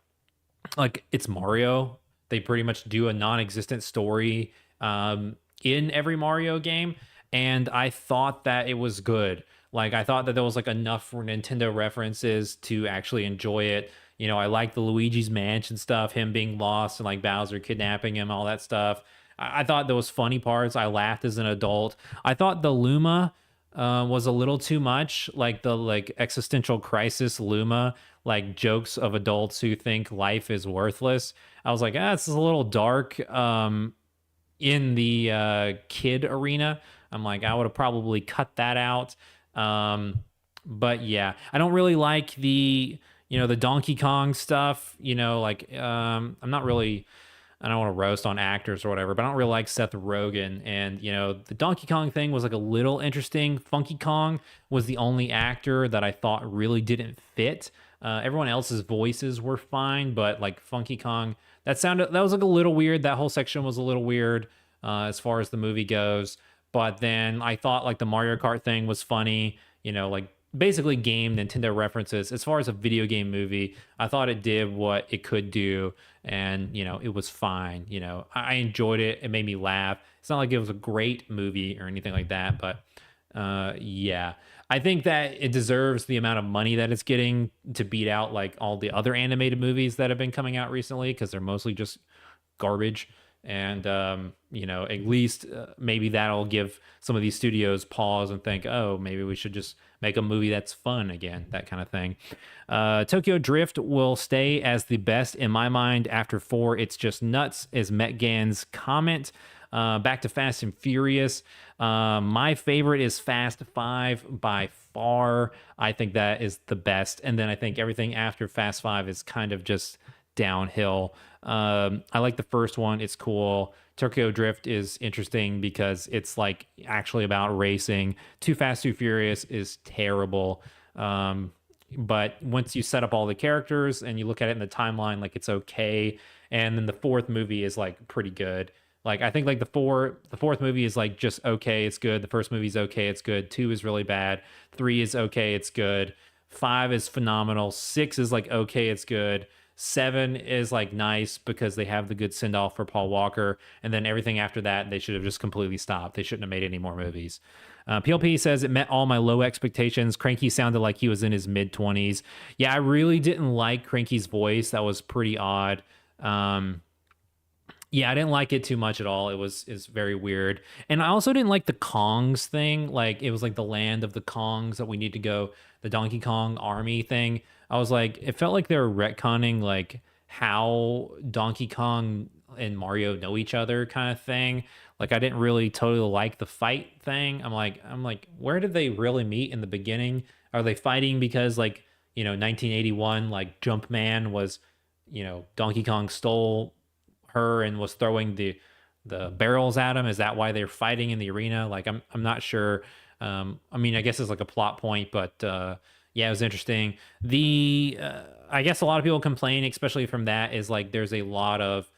like it's Mario. They pretty much do a non-existent story in every Mario game, and I thought that it was good. Like I thought that there was like enough for Nintendo references to actually enjoy it. I like the Luigi's Mansion stuff, him being lost and like Bowser kidnapping him, all that stuff. I thought there was funny parts. I laughed as an adult. I thought the Luma was a little too much, like the like existential crisis Luma, like jokes of adults who think life is worthless. I was like, this is a little dark in the kid arena. I'm like, I would have probably cut that out. But yeah, I don't really like the Donkey Kong stuff. I'm not really I don't want to roast on actors or whatever, but I don't really like Seth Rogen. And, the Donkey Kong thing was like a little interesting. Funky Kong was the only actor that I thought really didn't fit. Everyone else's voices were fine, but like Funky Kong, that was like a little weird. That whole section was a little weird as far as the movie goes. But then I thought like the Mario Kart thing was funny, like basically game Nintendo references. As far as a video game movie, I thought it did what it could do, and it was fine. I enjoyed it. It made me laugh. It's not like it was a great movie or anything like that, but yeah. I think that it deserves the amount of money that it's getting to beat out like all the other animated movies that have been coming out recently, because they're mostly just garbage. And at least maybe that'll give some of these studios pause and think, oh, maybe we should just make a movie that's fun again, that kind of thing. Tokyo Drift will stay as the best in my mind. After 4, it's just nuts, is Metgan's comment. Back to Fast and Furious. My favorite is Fast 5 by far. I think that is the best. And then I think everything after Fast 5 is kind of just downhill. I like the first one. It's cool. Tokyo Drift is interesting because it's like actually about racing. Too Fast, Too Furious is terrible. But once you set up all the characters and you look at it in the timeline, like it's okay. And then the fourth movie is like pretty good. Like I think like the fourth movie is like just okay, it's good. The first movie is okay, it's good. 2 is really bad. 3 is okay, it's good. 5 is phenomenal. 6 is like okay, it's good. 7 is like nice because they have the good send off for Paul Walker, and then everything after that they should have just completely stopped. They shouldn't have made any more movies. PLP says it met all my low expectations. Cranky sounded like he was in his mid-20s. Yeah, I really didn't like Cranky's voice. That was pretty odd. Yeah, I didn't like it too much at all. It's very weird. And I also didn't like the Kongs thing. Like it was like the land of the Kongs that we need to go, the Donkey Kong army thing. I was like, it felt like they were retconning like how Donkey Kong and Mario know each other kind of thing. Like I didn't really totally like the fight thing. I'm like, where did they really meet in the beginning? Are they fighting because like, 1981, like Jumpman was, Donkey Kong stole her and was throwing the barrels at him? Is that why they're fighting in the arena? Like I'm not sure. I mean, I guess it's like a plot point, but yeah, it was interesting. I guess a lot of people complain, especially from that, is like there's a lot of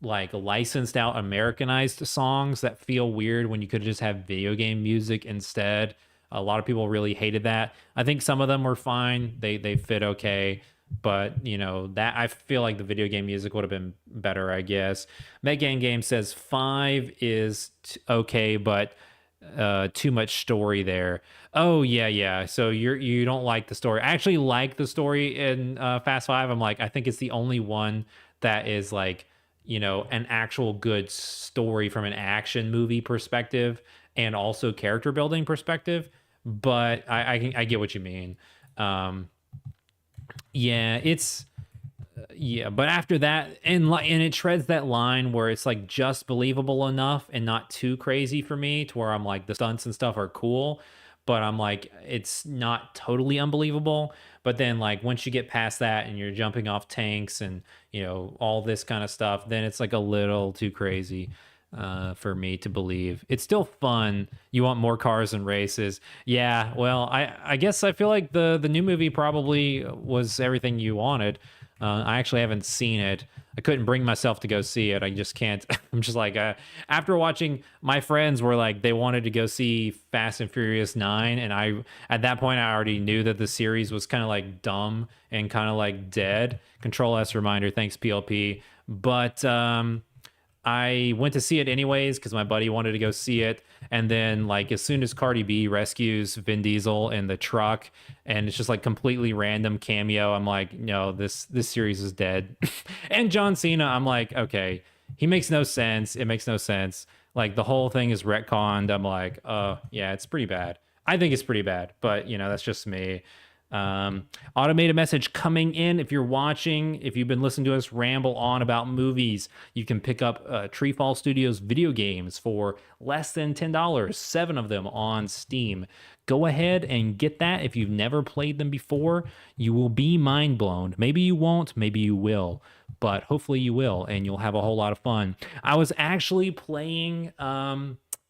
like licensed out Americanized songs that feel weird when you could just have video game music instead. A lot of people really hated that. I think some of them were fine. They fit okay. But that I feel like the video game music would have been better, I guess. Megan Game says 5 is okay, but too much story there. Oh yeah. So you don't like the story. I actually like the story in Fast 5. I'm like, I think it's the only one that is like an actual good story from an action movie perspective and also character building perspective. But I get what you mean. Yeah, but after that, and it treads that line where it's like just believable enough and not too crazy for me, to where I'm like the stunts and stuff are cool, but I'm like it's not totally unbelievable. But then like once you get past that and you're jumping off tanks and all this kind of stuff, then it's like a little too crazy for me to believe. It's still fun. You want more cars and races. Yeah, well, I guess I feel like the new movie probably was everything you wanted. I actually haven't seen it. I couldn't bring myself to go see it. I just can't. I'm just like, after watching, my friends were like, they wanted to go see Fast and Furious 9. And at that point, I already knew that the series was kind of like dumb and kind of like dead. Control S reminder. Thanks, PLP. But, I went to see it anyways because my buddy wanted to go see it. And then like as soon as Cardi B rescues Vin Diesel in the truck and it's just like completely random cameo, I'm like, no, this series is dead. And John Cena, I'm like, okay, he makes no sense. It makes no sense. Like the whole thing is retconned. I'm like, yeah, it's pretty bad. I think it's pretty bad, but that's just me. Um, Automated message coming in. If you're watching, if you've been listening to us ramble on about movies, you can pick up TreeFall Studios video games for less than $10, 7 of them on Steam. Go ahead and get that. If you've never played them before, you will be mind blown. Maybe you won't, maybe you will, but hopefully you will, and you'll have a whole lot of fun. I was actually playing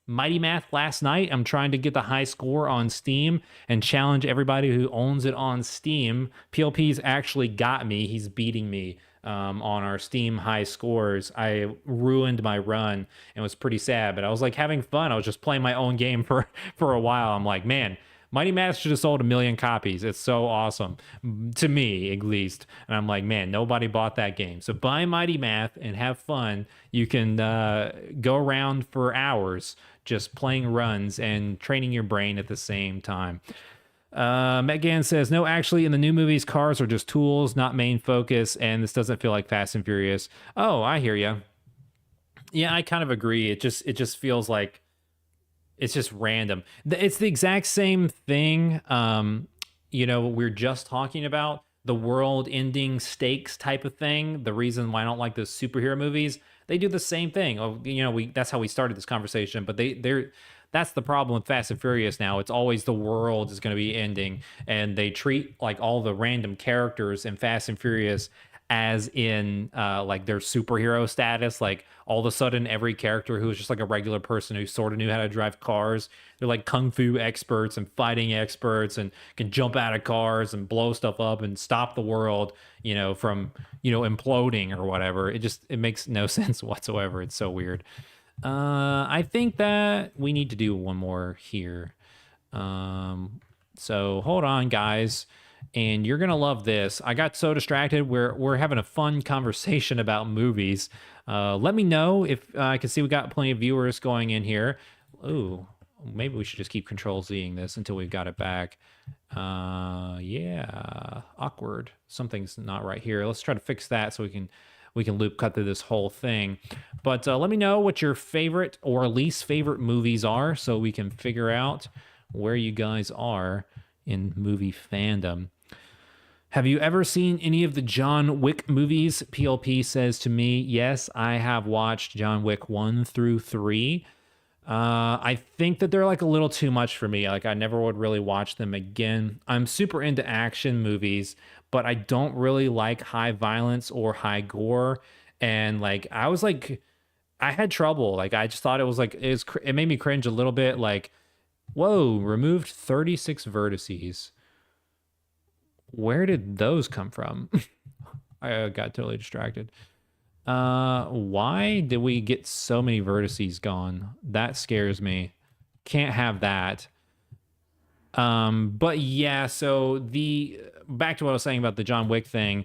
Mighty Math last night. I'm trying to get the high score on Steam and challenge everybody who owns it on Steam. PLP's actually got me. He's beating me on our Steam high scores. I ruined my run and was pretty sad, but I was like having fun. I was just playing my own game for a while. I'm like, man, Mighty Math should have sold 1 million copies. It's so awesome, to me at least. And I'm like, man, nobody bought that game. So buy Mighty Math and have fun. You can go around for hours just playing runs and training your brain at the same time. Megan says, no, actually, in the new movies, cars are just tools, not main focus, and this doesn't feel like Fast and Furious. Oh, I hear you. Yeah, I kind of agree. It just feels like it's just random. It's the exact same thing. We're just talking about the world-ending stakes type of thing. The reason why I don't like those superhero movies, they do the same thing. Oh, that's how we started this conversation. But that's the problem with Fast and Furious now. It's always the world is going to be ending, and they treat like all the random characters in Fast and Furious as in like their superhero status. Like all of a sudden every character who is just like a regular person who sort of knew how to drive cars, they're like kung fu experts and fighting experts and can jump out of cars and blow stuff up and stop the world, from imploding or whatever. It makes no sense whatsoever. It's so weird. I think that we need to do one more here. So hold on, guys, and you're gonna love this. I got so distracted. We're having a fun conversation about movies. Let me know if I can see we got plenty of viewers going in here. Ooh, maybe we should just keep Control Zing this until we've got it back. Yeah, awkward. Something's not right here. Let's try to fix that so we can loop cut through this whole thing. But let me know what your favorite or least favorite movies are so we can figure out where you guys are in movie fandom. Have you ever seen any of the John Wick movies? PLP says to me, yes, I have watched John Wick 1 through 3. I think that they're like a little too much for me. Like I never would really watch them again. I'm super into action movies, but I don't really like high violence or high gore. And like I had trouble. Like I just thought it was like it made me cringe a little bit. Like, whoa, removed 36 vertices. Where did those come from? I got totally distracted. Why did we get so many vertices gone? That scares me. Can't have that. But yeah, so back to what I was saying about the John Wick thing.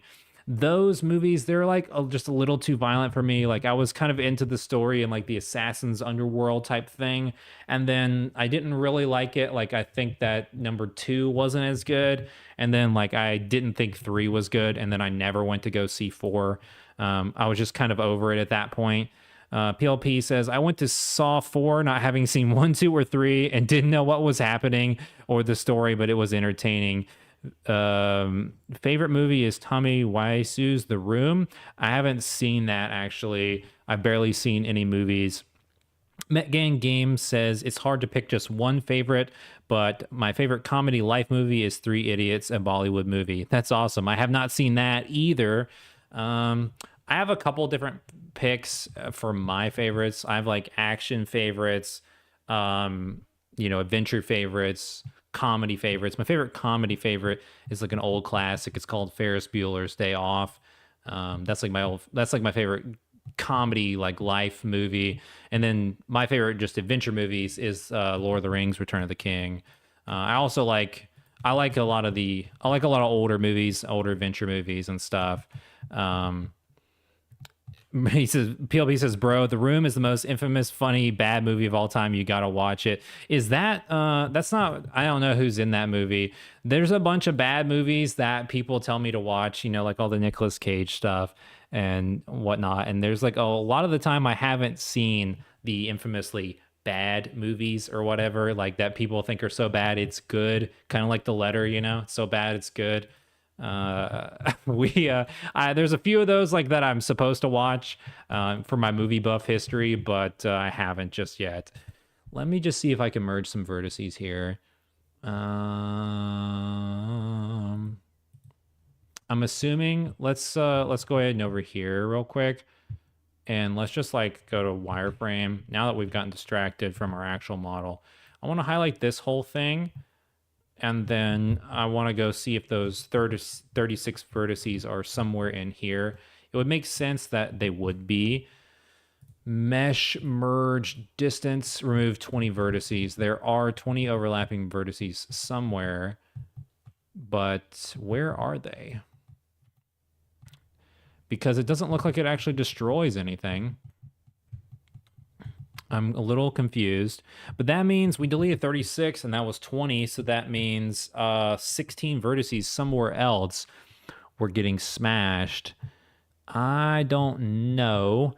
Those movies, they're like just a little too violent for me. Like I was kind of into the story and like the assassin's underworld type thing, and then I didn't really like it. Like I think that number 2 wasn't as good, and then like I didn't think 3 was good, and then I never went to go see 4. I was just kind of over it at that point. PLP says, I went to Saw 4 not having seen 1, 2, or 3 and didn't know what was happening or the story, but it was entertaining. Favorite movie is Tommy Wiseau's The Room. I haven't seen that, actually. I've barely seen any movies. Metgang Games says, it's hard to pick just one favorite, but my favorite comedy life movie is Three Idiots, a Bollywood movie. That's awesome. I have not seen that either. I have a couple different picks for my favorites. I have like action favorites, adventure favorites, comedy favorites. My favorite comedy favorite is like an old classic. It's called Ferris Bueller's Day Off. That's like my favorite comedy like life movie. And then my favorite just adventure movies is Lord of the Rings, Return of the King. I like a lot of older movies, older adventure movies and stuff. PLB says, bro, The Room is the most infamous, funny, bad movie of all time. You gotta watch it. Is that that's not, I don't know who's in that movie. There's a bunch of bad movies that people tell me to watch, like all the Nicolas Cage stuff and whatnot. And there's like a lot of the time I haven't seen the infamously bad movies or whatever, like that people think are so bad it's good, kind of like The Letter, you know, it's so bad it's good. There's a few of those like that I'm supposed to watch for my movie buff history, but I haven't just yet. Let me just see if I can merge some vertices here. I'm assuming let's go ahead and over here real quick, and let's just like go to wireframe. Now that we've gotten distracted from our actual model, I want to highlight this whole thing, and then I want to go see if those 36 vertices are somewhere in here. It would make sense that they would be. Mesh, merge, distance, remove 20 vertices. There are 20 overlapping vertices somewhere, but where are they? Because it doesn't look like it actually destroys anything. I'm a little confused, but that means we deleted 36 and that was 20, so that means 16 vertices somewhere else were getting smashed. I don't know.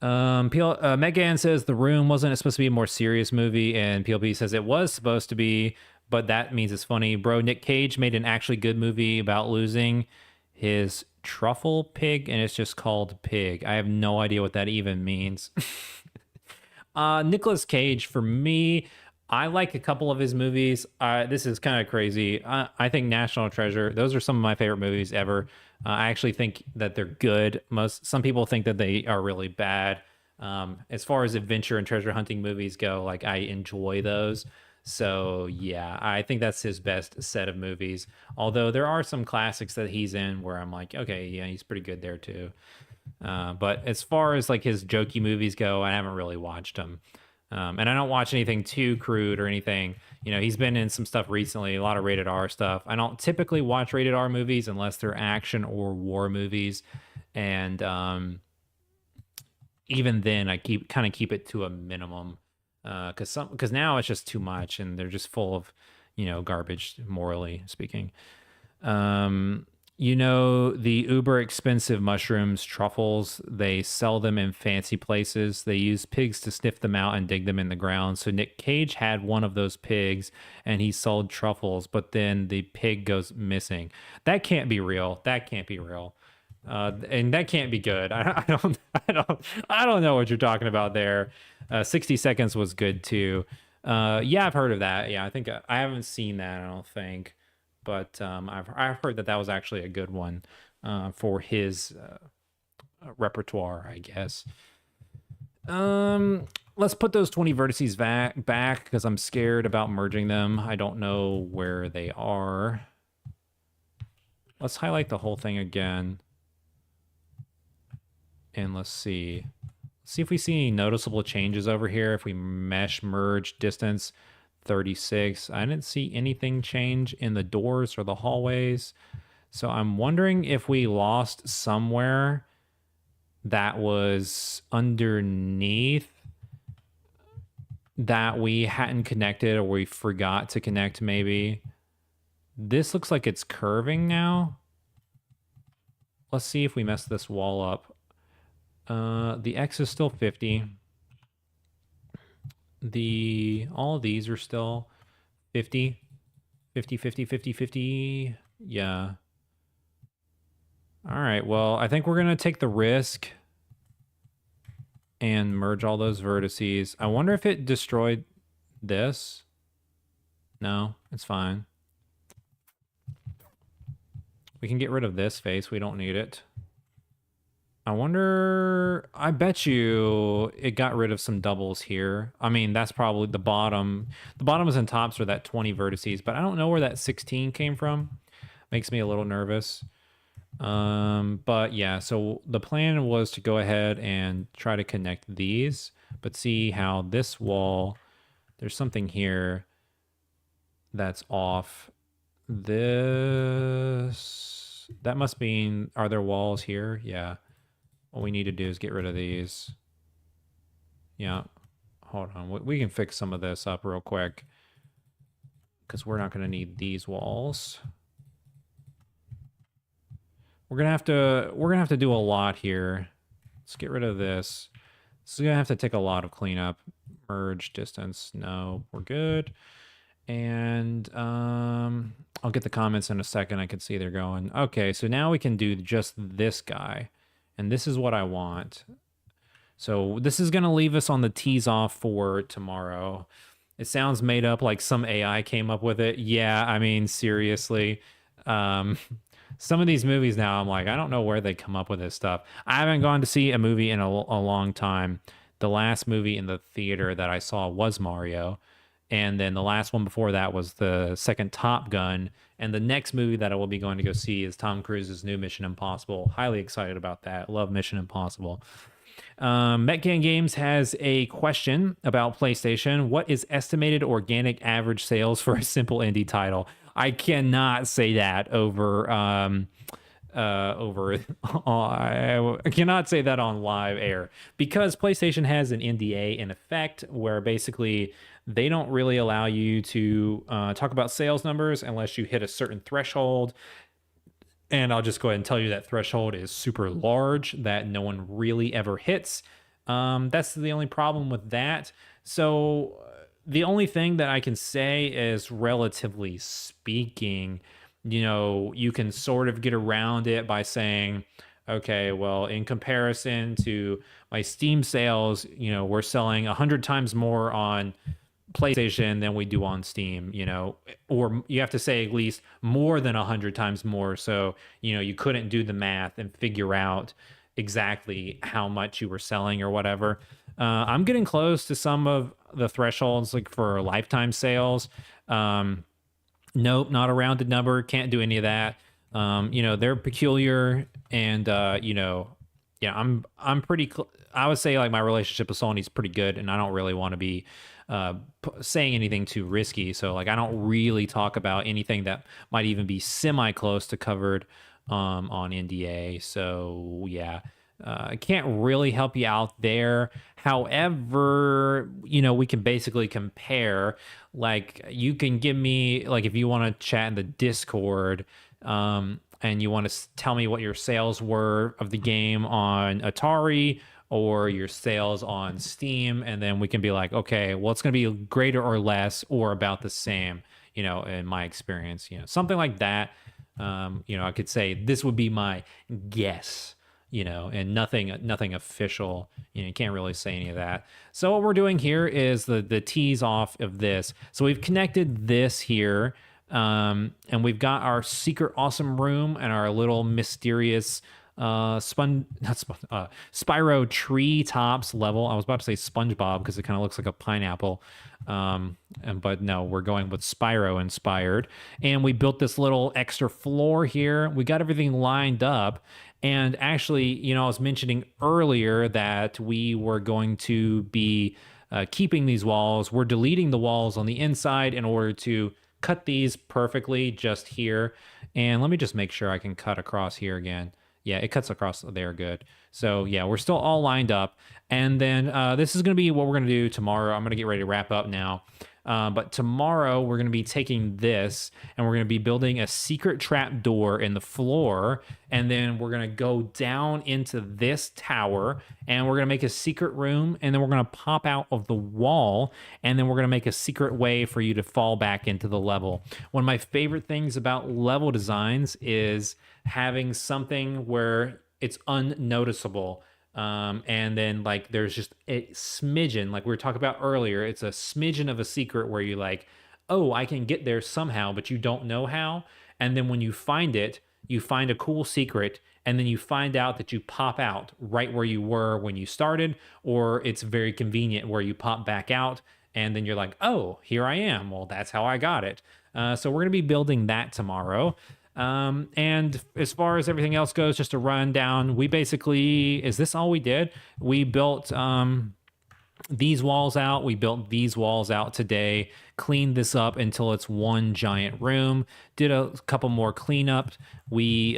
Megan says The Room wasn't supposed to be a more serious movie, and PLP says it was supposed to be, but that means it's funny. Bro, Nick Cage made an actually good movie about losing his truffle pig, and it's just called Pig. I have no idea what that even means. Nicolas Cage, for me, I like a couple of his movies. This is kind of crazy. I think National Treasure, those are some of my favorite movies ever. I actually think that they're good. Some people think that they are really bad. As far as adventure and treasure hunting movies go, like I enjoy those. So yeah, I think that's his best set of movies. Although there are some classics that he's in where I'm like, okay, yeah, he's pretty good there too. But as far as like his jokey movies go, I haven't really watched them. And I don't watch anything too crude or anything. You know, he's been in some stuff recently, a lot of rated R stuff. I don't typically watch rated R movies unless they're action or war movies. And even then, I keep it to a minimum because now it's just too much and they're just full of, you know, garbage, morally speaking. You know, the uber expensive mushrooms, truffles, they sell them in fancy places. They use pigs to sniff them out and dig them in the ground. So Nick Cage had one of those pigs and he sold truffles, but then the pig goes missing. That can't be real. That can't be real. And that can't be good. I don't know what you're talking about there. 60 Seconds was good too. Yeah, I've heard of that. Yeah, I think I haven't seen that, I don't think. But I've heard that was actually a good one for his repertoire, I guess. Let's put those 20 vertices back because I'm scared about merging them. I don't know where they are. Let's highlight the whole thing again. And let's see. See if we see any noticeable changes over here. If we mesh, merge, distance, 36. I didn't see anything change in the doors or the hallways. So I'm wondering if we lost somewhere that was underneath that we hadn't connected or we forgot to connect maybe. This looks like it's curving now. Let's see if we mess this wall up. The X is still 50. All of these are still 50. 50, 50, 50, 50. Yeah. All right, well, I think we're going to take the risk and merge all those vertices. I wonder if it destroyed this. No, it's fine. We can get rid of this face. We don't need it. I wonder, I bet you it got rid of some doubles here. I mean, that's probably the bottom. The bottoms and tops are that 20 vertices, but I don't know where that 16 came from. Makes me a little nervous. But yeah, so the plan was to go ahead and try to connect these, but see how this wall, there's something here that's off. This, that must mean, are there walls here? Yeah. What we need to do is get rid of these. Yeah. Hold on. We can fix some of this up real quick because we're not going to need these walls. We're gonna have to do a lot here. Let's get rid of this. This is gonna have to take a lot of cleanup. Merge distance. No, we're good. And I'll get the comments in a second. I can see they're going. Okay, so now we can do just this guy. And this is what I want. So this is going to leave us on the tease off for tomorrow. It sounds made up, like some AI came up with it. Yeah, I mean, seriously. Um, some of these movies now, I'm like, I don't know where they come up with this stuff. I haven't gone to see a movie in a long time. The last movie in the theater that I saw was Mario. And then the last one before that was the second Top Gun. And the next movie that I will be going to go see is Tom Cruise's new Mission Impossible. Highly excited about that. Love Mission Impossible. Metcan Games has a question about PlayStation. What is estimated organic average sales for a simple indie title? I cannot say that over I cannot say that on live air because PlayStation has an NDA in effect where basically they don't really allow you to talk about sales numbers unless you hit a certain threshold. And I'll just go ahead and tell you that threshold is super large that no one really ever hits. That's the only problem with that. So the only thing that I can say is, relatively speaking, you can sort of get around it by saying, okay, well, in comparison to my Steam sales, we're selling 100 times more on PlayStation than we do on Steam, or you have to say at least more than 100 times more. So, you couldn't do the math and figure out exactly how much you were selling or whatever. I'm getting close to some of the thresholds, like for lifetime sales. Nope, not a rounded number. Can't do any of that. They're peculiar, and yeah, I'm pretty. I would say like my relationship with Sony is pretty good, and I don't really want to be saying anything too risky. So like I don't really talk about anything that might even be semi close to covered on NDA. So yeah. I can't really help you out there. However, we can basically compare. Like, you can give me, like, if you want to chat in the Discord, and you want to tell me what your sales were of the game on Atari or your sales on Steam, and then we can be like, okay, well, it's going to be greater or less or about the same, in my experience, something like that. I could say this would be my guess, and nothing official. You can't really say any of that. So what we're doing here is the tease off of this. So we've connected this here, and we've got our secret awesome room and our little mysterious Spyro tree tops level. I was about to say SpongeBob because it kind of looks like a pineapple. But no, we're going with Spyro inspired. And we built this little extra floor here. We got everything lined up. And actually, I was mentioning earlier that we were going to be keeping these walls. We're deleting the walls on the inside in order to cut these perfectly just here. And let me just make sure I can cut across here again. Yeah, it cuts across there good. So yeah, we're still all lined up. And then this is going to be what we're going to do tomorrow. I'm going to get ready to wrap up now. But tomorrow we're going to be taking this and we're going to be building a secret trap door in the floor. And then we're going to go down into this tower and we're going to make a secret room. And then we're going to pop out of the wall. And then we're going to make a secret way for you to fall back into the level. One of my favorite things about level designs is having something where it's unnoticeable. And then like there's just a smidgen, like we were talking about earlier, it's a smidgen of a secret where you like, oh, I can get there somehow, but you don't know how. And then when you find it, you find a cool secret, and then you find out that you pop out right where you were when you started, or it's very convenient where you pop back out, and then you're like, oh, here I am. Well, that's how I got it. So we're gonna be building that tomorrow. And as far as everything else goes, just a rundown, we basically, is this all we did? We built these walls out. We built these walls out today cleaned this up until it's one giant room, did a couple more cleanup. We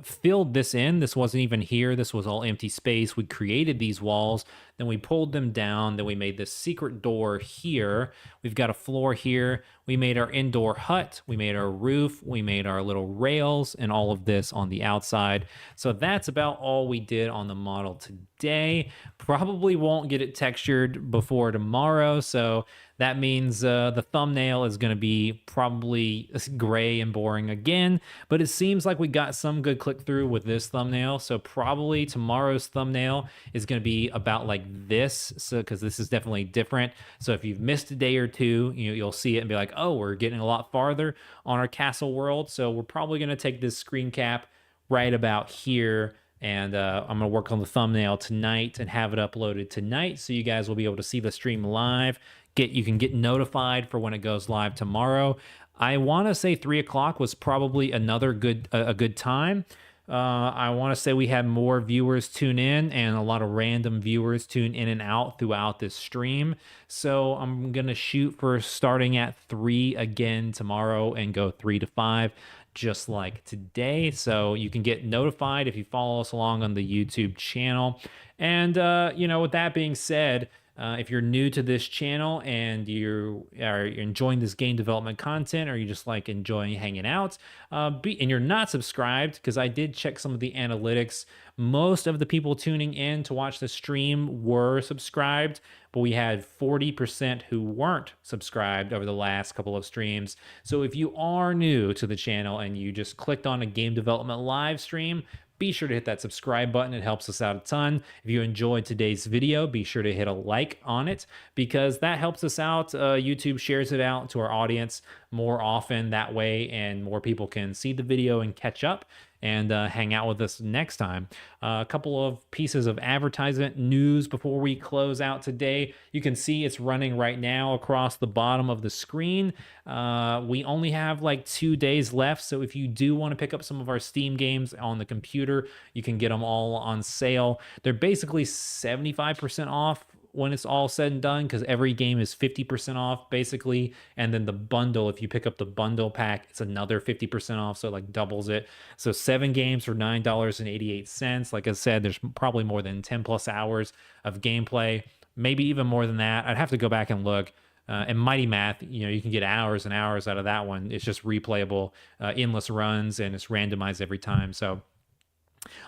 filled this in. This wasn't even here. This was all empty space. We created these walls, then we pulled them down. Then we made this secret door here. We've got a floor here. We made our indoor hut. We made our roof. We made our little rails and all of this on the outside. So that's about all we did on the model today. Probably won't get it textured before tomorrow. So that means the thumbnail is going to be probably gray and boring again, but it seems like we got some good click through with this thumbnail. So probably tomorrow's thumbnail is going to be about like this. So, because this is definitely different. So if you've missed a day or two, you'll see it and be like, oh, we're getting a lot farther on our castle world. So we're probably going to take this screen cap right about here. And I'm going to work on the thumbnail tonight and have it uploaded tonight. So you guys will be able to see the stream live. You can get notified for when it goes live tomorrow. I want to say 3 o'clock was probably another a good time. I want to say we had more viewers tune in and a lot of random viewers tune in and out throughout this stream. So I'm going to shoot for starting at 3 again tomorrow and go 3 to 5. Just like today. So you can get notified if you follow us along on the YouTube channel. And, with that being said, if you're new to this channel and you are enjoying this game development content, or you just like enjoying hanging out, and you're not subscribed, because I did check some of the analytics. Most of the people tuning in to watch the stream were subscribed, but we had 40% who weren't subscribed over the last couple of streams. So if you are new to the channel and you just clicked on a game development live stream, be sure to hit that subscribe button. It helps us out a ton. If you enjoyed today's video, be sure to hit a like on it, because that helps us out. YouTube shares it out to our audience more often that way, and more people can see the video and catch up and hang out with us next time. A couple of pieces of advertisement news before we close out today. You can see it's running right now across the bottom of the screen. We only have like 2 days left, so if you do want to pick up some of our Steam games on the computer, you can get them all on sale. They're basically 75% off when it's all said and done, because every game is 50% off basically, and then the bundle, if you pick up the bundle pack, it's another 50% off, so it like doubles it. So 7 games for $9.88. Like I said, there's probably more than 10 plus hours of gameplay, maybe even more than that. I'd have to go back and look. And Mighty Math, you can get hours and hours out of that one. It's just replayable, endless runs, and it's randomized every time. So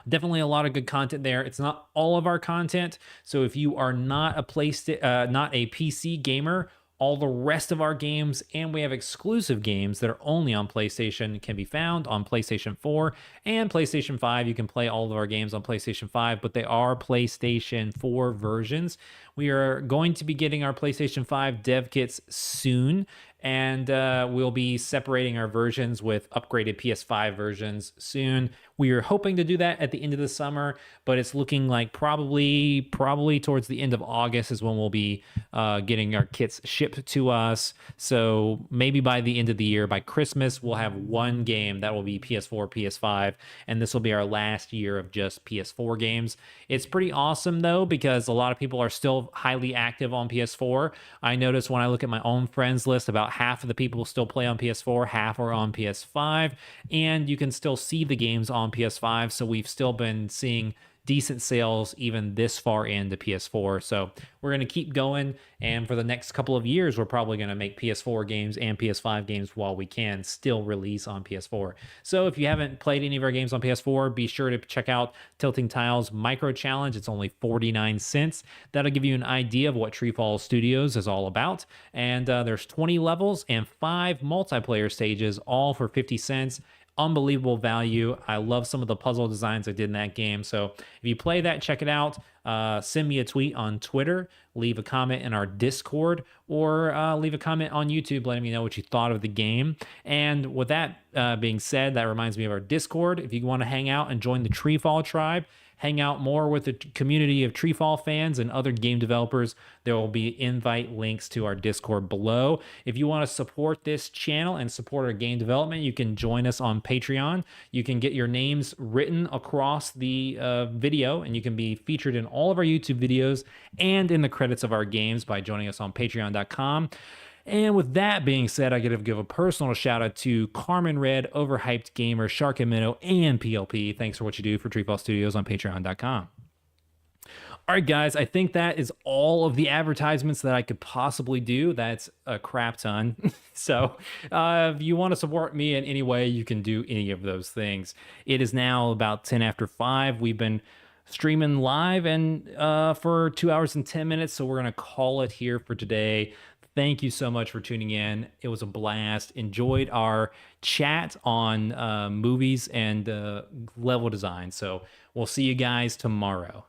definitely a lot of good content there. It's not all of our content, so if you are not a PC gamer, all the rest of our games, and we have exclusive games that are only on PlayStation, can be found on PlayStation 4 and PlayStation 5. You can play all of our games on PlayStation 5, but they are PlayStation 4 versions. We are going to be getting our PlayStation 5 dev kits soon, and we'll be separating our versions with upgraded PS5 versions soon. We are hoping to do that at the end of the summer, but it's looking like probably towards the end of August is when we'll be getting our kits shipped to us. So maybe by the end of the year, by Christmas, we'll have one game that will be PS4, PS5, and this will be our last year of just PS4 games. It's pretty awesome though, because a lot of people are still highly active on PS4. I notice when I look at my own friends list, about half of the people still play on PS4, half are on PS5, and you can still see the games on PS5. So we've still been seeing decent sales even this far into PS4. So we're going to keep going, and for the next couple of years, we're probably going to make PS4 games and PS5 games while we can still release on PS4. So if you haven't played any of our games on PS4, be sure to check out Tilting Tiles Micro Challenge. It's only 49 cents. That'll give you an idea of what TreeFall Studios is all about. And there's 20 levels and 5 multiplayer stages, all for 50 cents. Unbelievable value. I love some of the puzzle designs I did in that game. So if you play that, check it out. Send me a tweet on Twitter, leave a comment in our Discord, or leave a comment on YouTube letting me know what you thought of the game. And with that being said, that reminds me of our Discord. If you want to hang out and join the TreeFall tribe, hang out more with the community of TreeFall fans and other game developers, there will be invite links to our Discord below. If you want to support this channel and support our game development, you can join us on Patreon. You can get your names written across the video, and you can be featured in all of our YouTube videos and in the credits of our games by joining us on patreon.com. And with that being said, I got to give a personal shout out to Carmen Red, Overhyped Gamer, Shark and Minnow, and PLP. Thanks for what you do for TreeFall Studios on patreon.com. All right, guys, I think that is all of the advertisements that I could possibly do. That's a crap ton. So if you want to support me in any way, you can do any of those things. It is now about 10 after 5. We've been streaming live and for 2 hours and 10 minutes. So we're going to call it here for today. Thank you so much for tuning in. It was a blast. Enjoyed our chat on movies and level design. So we'll see you guys tomorrow.